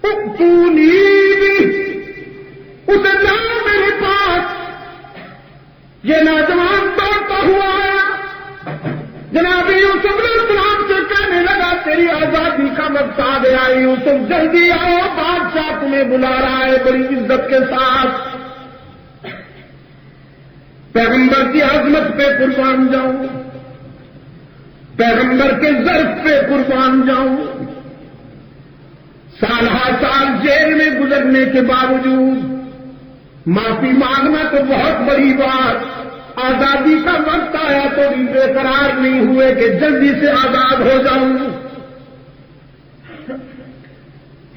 ائتوني به. اسے لاؤ میرے پاس. یہ نوجوان دوڑتا ہوا آیا، جناب یوسف علیہ السلام سے کہنے لگا تیری آزادی کا وقت آ گیا یوسف، جلدی آؤ، بادشاہ تمہیں بلا رہا ہے بڑی عزت کے ساتھ. پیغمبر کی عظمت پہ قربان جاؤں، پیغمبر کے ظرف پہ قربان جاؤں. سال ہر سال جیل میں گزرنے کے باوجود معافی مانگنا تو بہت بڑی بات. آزادی کا وقت آیا تو بھی بے قرار نہیں ہوئے کہ جلدی سے آزاد ہو جاؤں.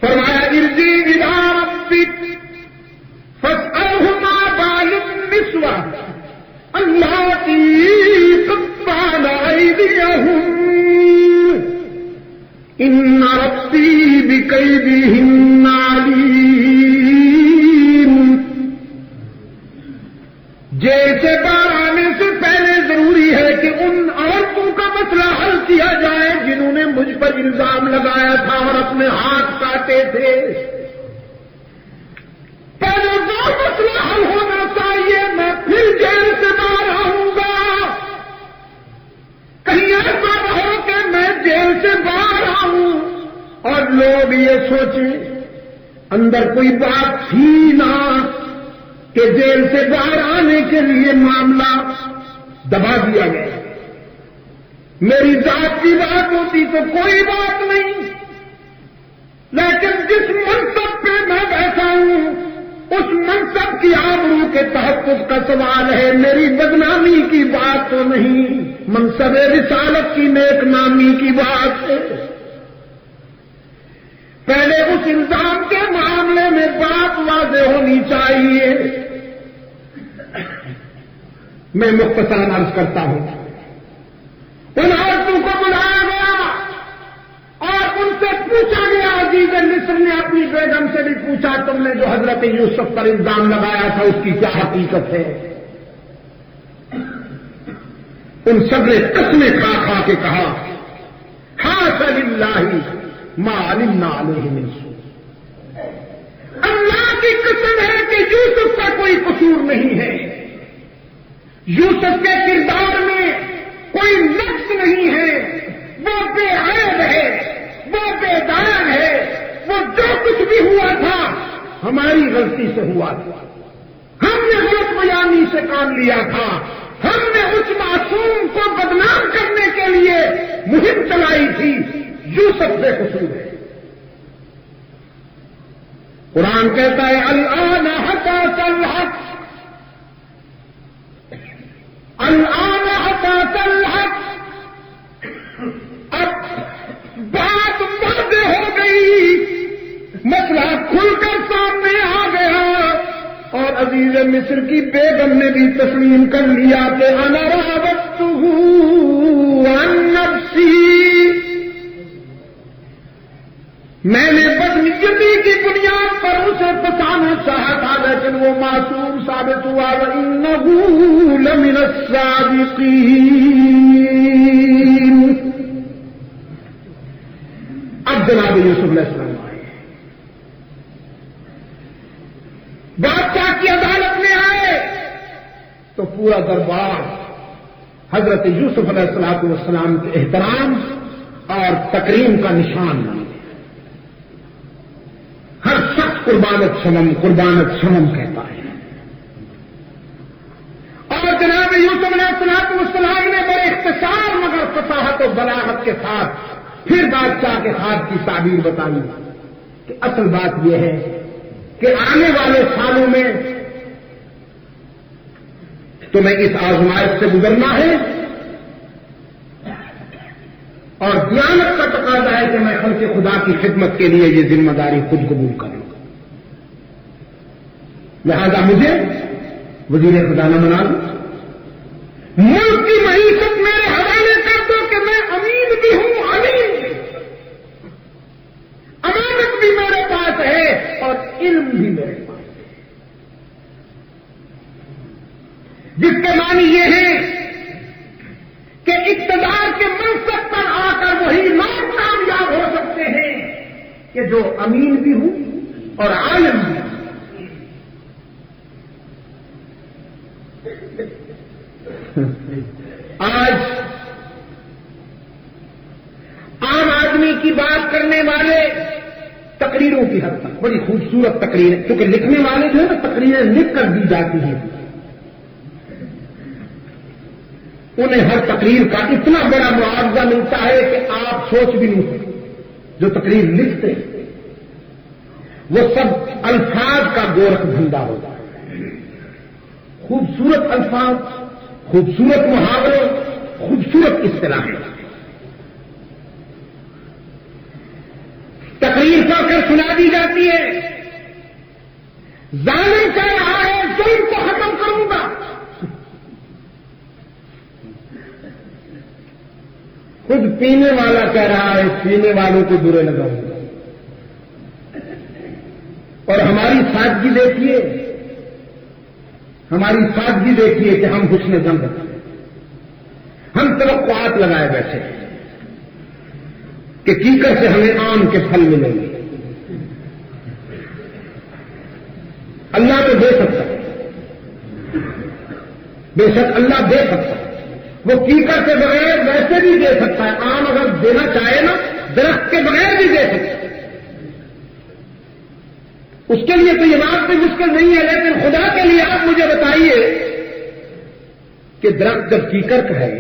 فرمایا ارجی الی ربک فاسألہ ما بال النسوہ اللاتی قطعن ایدیہم ان ربی بکیدہن علیم. جیل سے باہر آنے سے پہلے ضروری ہے کہ ان عورتوں کا مسئلہ حل کیا جائے جنہوں نے مجھ پر الزام لگایا تھا اور اپنے ہاتھ کاٹے تھے. پہلے وہ مسئلہ حل ہونا چاہیے. میں پھر جیل سے باہر آؤں گا. کہیں ایسا نہ ہو کہ میں جیل سے باہر آؤں اور لوگ یہ سوچیں اندر کوئی بات تھی نہ کہ جیل سے باہر آنے کے لیے معاملہ دبا دیا گیا. میری ذات کی بات ہوتی تو کوئی بات نہیں, لیکن جس منصب پہ میں بیٹھا ہوں اس منصب کی آبرو کے تحفظ کا سوال ہے. میری بدنامی کی بات تو نہیں, منصب رسالت کی نیک نامی کی بات ہے. پہلے اس الزام کے معاملے میں بات واضح ہونی چاہیے. میں مختصر عرض کرتا ہوں. ان عورتوں کو بلایا گیا اور ان سے پوچھا گیا. عزیز مصر نے اپنی بیگم سے بھی پوچھا تم نے جو حضرت یوسف پر الزام لگایا تھا اس کی کیا حقیقت ہے. ان سب نے قسمیں کھا کھا کے کہا حاشا للہ ما علمنا علیہ من سوء. اللہ کی قسم ہے کہ یوسف کا کوئی قصور نہیں ہے. یوسف کے کردار میں کوئی نقص نہیں ہے. وہ بے عیب ہے, وہ بے داغ ہے. وہ جو کچھ بھی ہوا تھا ہماری غلطی سے ہوا تھا. ہم نے غلط بیانی سے کام لیا تھا. ہم نے اس معصوم کو بدنام کرنے کے لیے مہم چلائی تھی. یوسف بے قصور ہے. قرآن کہتا ہے الآن حقق الحق, الآن حقق الحق. اب بات واضح ہو گئی, مسئلہ کھل کر سامنے آ گیا اور عزیز مصر کی بیگم نے بھی تسلیم کر لیا کہ انا راودتہ عن نفسی. میں نے بدنیتی کی بنیاد پر اسے پھنسانا چاہا تھا لیکن وہ معصوم ثابت ہوا. وَإِنَّهُ لَمِنَ الصَّادِقِينَ. اب جناب یوسف علیہ السلام آئے, بادشاہ کی عدالت میں آئے تو پورا دربار حضرت یوسف علیہ السلام کے احترام اور تکریم کا نشان بن گیا. ہر شخص قربانت شمم کہتا ہے. اور جناب یوسف علیہ السلام نے بڑے اختصار مگر فصاحت و بلاغت کے ساتھ پھر بادشاہ کے خواب کی تعبیر بتائی کہ اصل بات یہ ہے کہ آنے والے سالوں میں تمہیں اس آزمائش سے گزرنا ہے اور دیانت کا تقاضا ہے کہ میں خلق خدا کی خدمت کے لیے یہ ذمہ داری خود قبول کروں. لہذا مجھے وزیر خزانہ بنا دو, ملک کی معیشت میرے حوالے کر دو کہ میں امین بھی ہوں, امانت بھی میرے پاس ہے اور علم بھی میرے پاس ہے. جس کے معنی یہ ہے کہ اقتدار کے منصب پر آ کر وہی لوگ کامیاب ہو سکتے ہیں کہ جو امین بھی ہوں اور عالم بھی ہوں. آج عام آدمی کی بات کرنے والے تقریروں کی حد تک بڑی خوبصورت تقریر, کیونکہ لکھنے والے جو ہے نا تقریریں لکھ کر دی جاتی ہیں, انہیں ہر تقریر کا اتنا بڑا معاوضہ ملتا ہے کہ آپ سوچ بھی نہیں سکتے. جو تقریر لکھتے ہیں وہ سب الفاظ کا گورکھ دھندا ہوتا ہے. خوبصورت الفاظ, خوبصورت محاورے, خوبصورت اصطلاحیں. تقریر پڑھ کر سنا دی جاتی ہے, ظالم کہہ رہا ہے ظلم کو ختم کروں گا. خود پینے والا کہہ رہا ہے پینے والوں کو برے لگاؤں گا. اور ہماری سادگی دیکھیے، ہماری سادگی دیکھیے کہ ہم حسن ظن رکھتے ہیں. ہم توقعات لگائے بیٹھے کہ کیکر سے ہمیں آم کے پھل ملیں گے. اللہ تو دے سکتا ہے، بے شک اللہ دے سکتا ہے. وہ کیکر کے بغیر ویسے بھی دے سکتا ہے. آم اگر دینا چاہے نا درخت کے بغیر بھی دے سکتا ہے. اس کے لیے تو یہ بات بھی مشکل نہیں ہے. لیکن خدا کے لیے آپ مجھے بتائیے کہ درخت جب کیکر کا ہے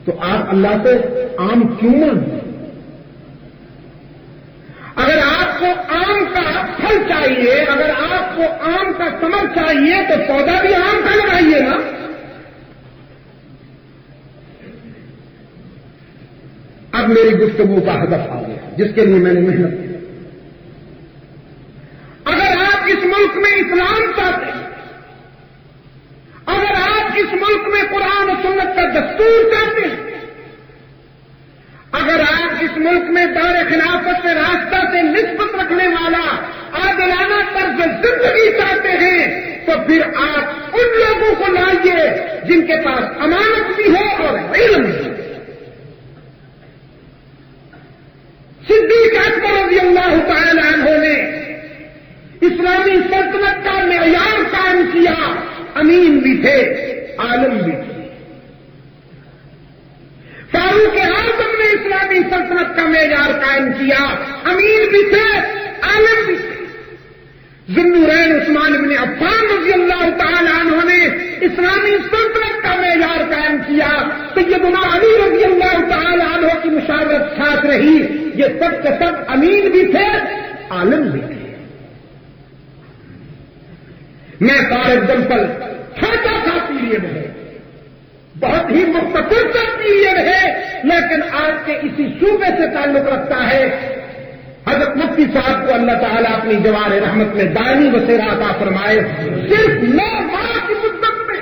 تو آپ اللہ سے آم کیوں مانگتے؟ اگر آپ کو آم کا پھل چاہیے، اگر آپ کو آم کا ثمر چاہیے تو پودا بھی آم کا لگائیے نا. اب میری گفتگو کا ہدف آ گیا جس کے لیے میں نے محنت کی. اگر آپ اس ملک میں اسلام چاہتے ہیں، اگر آپ اس ملک میں قرآن و سنت کا دستور چاہتے ہیں، اگر آپ اس ملک میں دار خلافت سے راستہ سے نسبت رکھنے والا عادلانہ طرز زندگی چاہتے ہیں تو پھر آپ ان لوگوں کو لائیے جن کے پاس امانت بھی ہو اور علم بھی. صدیق اکبر رضی اللہ تعالی عنہ نے اسلامی سلطنت کا معیار قائم کیا. امین بھی تھے، عالم بھی تھے. فاروق اعظم نے اسلامی سلطنت کا معیار قائم کیا. امین بھی تھے، عالم بھی تھے. ذوالنورین عثمان بن عفان رضی اللہ تعالی عنہ نے اسلامی سلطنت کا معیار قائم کیا. سیدنا علی رضی اللہ تعالی عنہ کی مشاورت ساتھ رہی. یہ سب کے سب امین بھی تھے، عالم بھی تھے. میں فار ایگزامپل چھوٹا سا پیریڈ ہے، بہت ہی مختصر سا پیریڈ ہے، لیکن آج کے اسی صوبے سے تعلق رکھتا ہے. حضرت مفتی صاحب کو اللہ تعالیٰ اپنی جوار رحمت میں دائمی بصیرت عطا فرمائے. صرف 9 ماہ کی مدت میں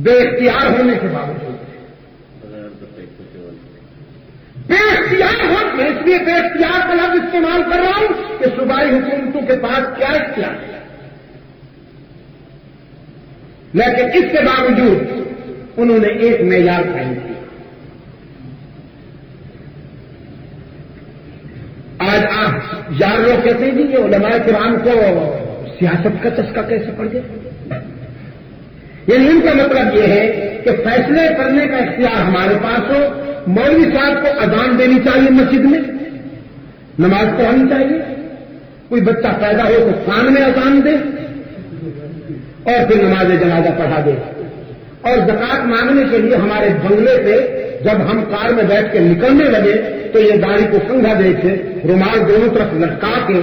بے اختیار ہونے کے باوجود، بے اختیار ہو، میں اس لیے بے اختیار کا لفظ استعمال کر رہا ہوں کہ صوبائی حکومتوں کے پاس کیا اختیار ہے، لیکن اس کے باوجود انہوں نے ایک معیار قائم کیا. آج آپ یار لوگ کہتے ہیں جی یہ علماء کرام کو سیاست کا چسکا کیسے پڑ گیا؟ یعنی ان کا مطلب یہ ہے کہ فیصلے کرنے کا اختیار ہمارے پاس ہو. مولوی صاحب کو اذان دینی چاہیے، مسجد میں نماز پڑھانی چاہیے. کوئی بچہ پیدا ہو تو کان میں اذان دے اور پھر نماز جنازہ پڑھا دے. اور زکات مانگنے کے لیے ہمارے بنگلے پہ جب ہم کار میں بیٹھ کے نکلنے لگے تو یہ داڑھی کو کنگھا دے کے رومال دونوں طرف لٹکا کے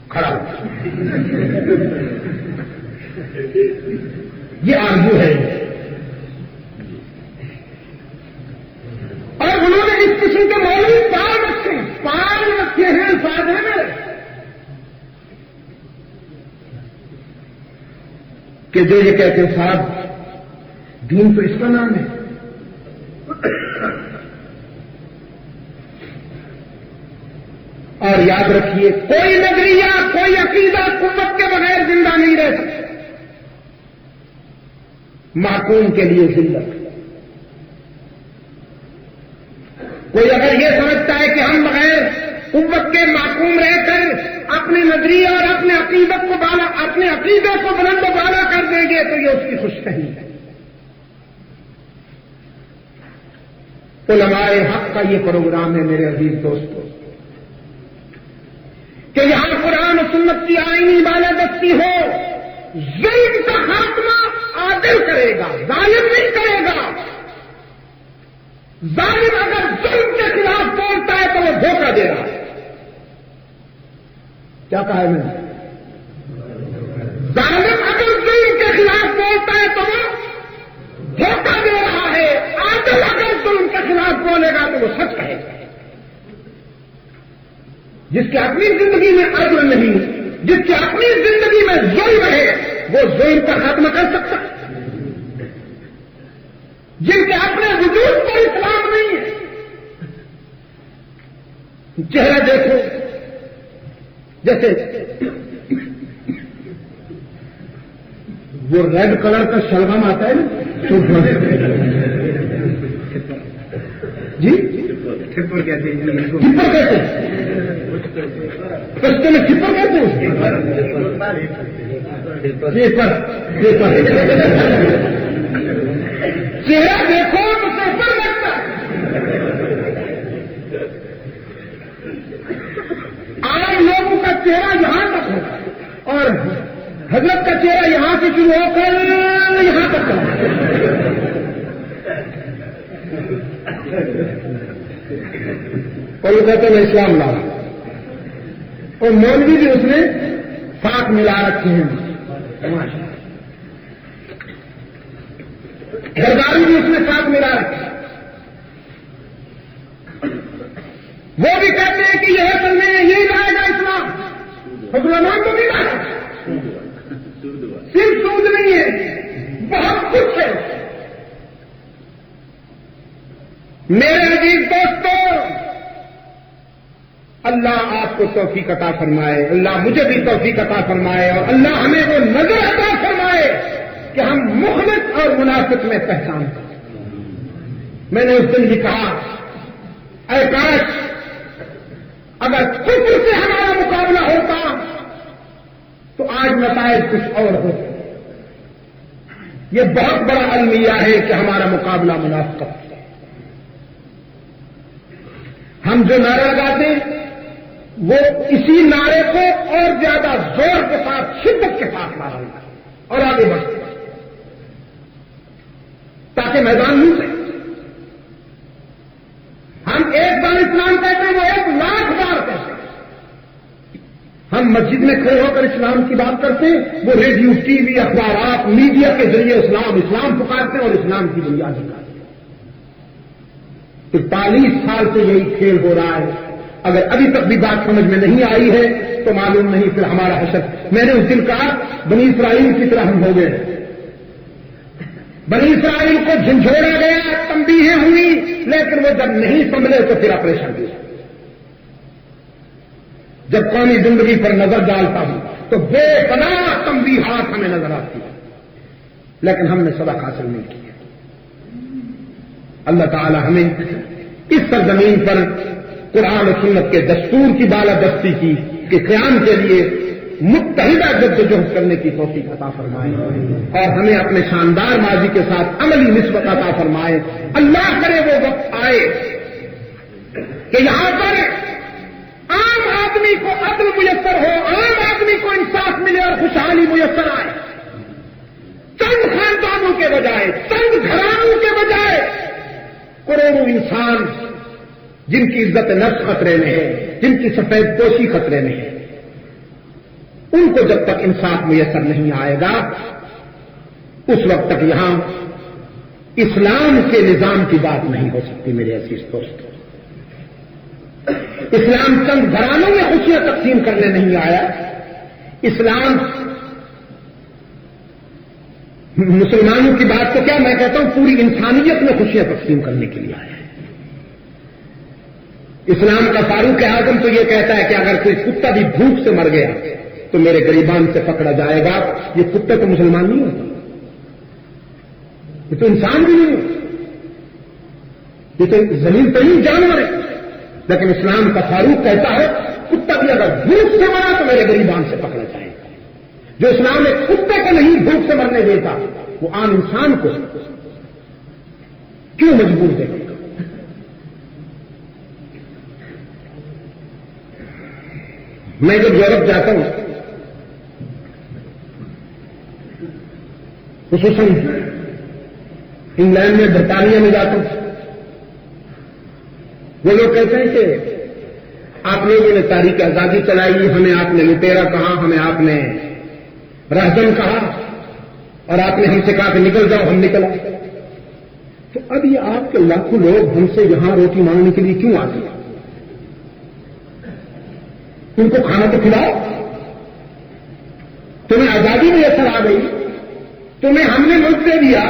کھڑا ہو. یہ آرزو ہے. اور انہوں نے اس قسم کے مولوی پال رکھے ہیں سادے میں کہ جو یہ کہتے ہیں صاحب دین تو اس کا نام ہے. اور یاد رکھیے کوئی نظریہ، کوئی عقیدہ قوت کے بغیر زندہ نہیں رہ سکتا. معقوم کے لیے ذلت. کوئی اگر یہ سمجھتا ہے کہ ہم بغیر قوت کے معقوم رہ کر اپنے نظریے اور اپنے عقیدے کو بلند و بالا کر دیں گے تو یہ اس کی خوش فہمی ہے. علماء حق کا یہ پروگرام ہے میرے عزیز دوستوں کہ یہاں قرآن و سنت کی آئینی بالادستی ہو. ظلم کا خاتمہ عادل کرے گا، ظالم نہیں کرے گا. ظالم اگر ظلم کے خلاف بولتا ہے تو وہ دھوکہ دے رہا ہے. کیا کہا ہے میں نے؟ ظالم اگر ظلم کے خلاف بولتا ہے تو وہ دھوکہ دے رہا ہے. عادل اگر ظلم کے خلاف بولے گا تو وہ سچ کہے گا. جس کی اپنی زندگی میں عدل نہیں، جس کی اپنی زندگی میں ظلم ہے، وہ ظلم کا خاتمہ کر سکتا ہے. پورے وجود پر اسلام نہیں ہے. چہرہ دیکھو جیسے وہ ریڈ کلر کا شلغم آتا ہے نا جی چھپر کہتے ہیں چھپر کہتے ہیں کشتے میں چھپر کہتے ہیں چہرہ دیکھو تو پیپر لگتا ہے. عام لوگوں کا چہرہ یہاں تک ہوگا اور حضرت کا چہرہ یہاں سے شروع ہو کر یہاں تک کوئی کہتے ہیں اسلام لا اور مولوی بھی اس نے ساتھ ملا رکھے ہیں گرداری بھی اس نے ساتھ ملا رکھے وہ بھی کہتے ہیں کہ یہ اصل میں یہی لائے گا اسلام. مسلمان تو نہیں لائے صرف سود نہیں ہے بہت کچھ ہے. میرے عزیز دوستوں اللہ آپ کو توفیق عطا فرمائے, اللہ مجھے بھی توفیق عطا فرمائے اور اللہ ہمیں وہ نظر عطا فرمائے کہ ہم مخلص اور منافق میں پہچان کریں. میں نے اس دن بھی کہا اے کاش اگر کفر سے ہمارا مقابلہ ہوتا تو آج نتائج کچھ اور ہوتے. یہ بہت بڑا المیہ ہے کہ ہمارا مقابلہ منافقت ہے. ہم جو نعرہ لگاتے وہ اسی نعرے کو اور زیادہ زور کے ساتھ شدت کے ساتھ نعرہ لگاتے اور آگے بڑھتے تاکہ میدان مل سکے. ہم ایک بار اسلام کہتے ہیں وہ 1,00,000 بار کہتے ہیں. ہم مسجد میں کھڑے ہو کر اسلام کی بات کرتے ہیں, وہ ریڈیو ٹی وی اخبارات میڈیا کے ذریعے اسلام پکارتے ہیں اور اسلام کی بنیاد نکالتے ہیں. 43 سال سے یہی کھیل ہو رہا ہے. اگر ابھی تک بھی بات سمجھ میں نہیں آئی ہے تو معلوم نہیں پھر ہمارا حشر. میں نے اس دن کہا بنی اسرائیل کی طرح ہم ہو گئے. بنی اسرائیل کو جھنجھوڑا گیا, تنبیہیں ہوئی, لیکن وہ جب نہیں سنبھلے تو پھر آپریشن کیا. جب قومی زندگی پر نظر ڈالتا ہوں تو بے پناہ تنبیہات ہمیں نظر آتی ہے, لیکن ہم نے سبق حاصل نہیں کیا. اللہ تعالی ہمیں اس سرزمین پر قرآن و سنت کے دستور کی بالادستی کی کے قیام کے لیے متحدہ جدوجہد کرنے کی توفیق عطا فرمائے اور ہمیں اپنے شاندار ماضی کے ساتھ عملی نسبت عطا فرمائے. اللہ کرے وہ وقت آئے کہ یہاں پر عام آدمی کو عدل میسر ہو, عام آدمی کو انصاف ملے اور خوشحالی میسر آئے. چند خاندانوں کے بجائے, چند گھرانوں کے بجائے کروڑوں انسان جن کی عزت نفس خطرے میں ہے, جن کی سفید پوشی خطرے میں ہے, ان کو جب تک انصاف میسر نہیں آئے گا اس وقت تک یہاں اسلام کے نظام کی بات نہیں ہو سکتی. میرے عزیز دوستو, اسلام چند گھرانوں میں خوشیاں تقسیم کرنے نہیں آیا. اسلام مسلمانوں کی بات تو کیا, میں کہتا ہوں پوری انسانیت میں خوشیاں تقسیم کرنے کے لیے آیا ہے. اسلام کا فاروق اعظم تو یہ کہتا ہے کہ اگر کوئی کتا بھی بھوک سے مر گیا تو میرے گریبان سے پکڑا جائے گا. یہ کتے تو مسلمان نہیں ہوتا, یہ تو انسان بھی نہیں ہوتا, یہ تو زمین پہ ہی جانور ہے. لیکن اسلام کا فاروق کہتا ہے کتا بھی اگر بھوک سے مرا تو میرے گریبان سے پکڑا جائے گا. جو اسلام میں کتے کو نہیں بھوک سے مرنے دیتا وہ عام انسان کو کیوں مجبور دے گا. میں جب یورپ جاتا ہوں, خصوصاً انگلینڈ میں, برطانیہ میں جاتا ہوں, وہ لوگ کہتے ہیں کہ آپ لوگوں نے تاریخ آزادی چلائی, ہمیں آپ نے لٹیرا کہا, ہمیں آپ نے رہزن کہا اور آپ نے ہم سے کہا کہ نکل جاؤ, ہم نکل آئے. تو اب یہ آپ کے لاکھوں لوگ ہم سے یہاں روٹی مانگنے کے لیے کیوں آتے ہیں؟ ان کو کھانا تو کھلاؤ. تمہیں آزادی میں اثر آ گئی, تمہیں ہم نے ملک دے دیا,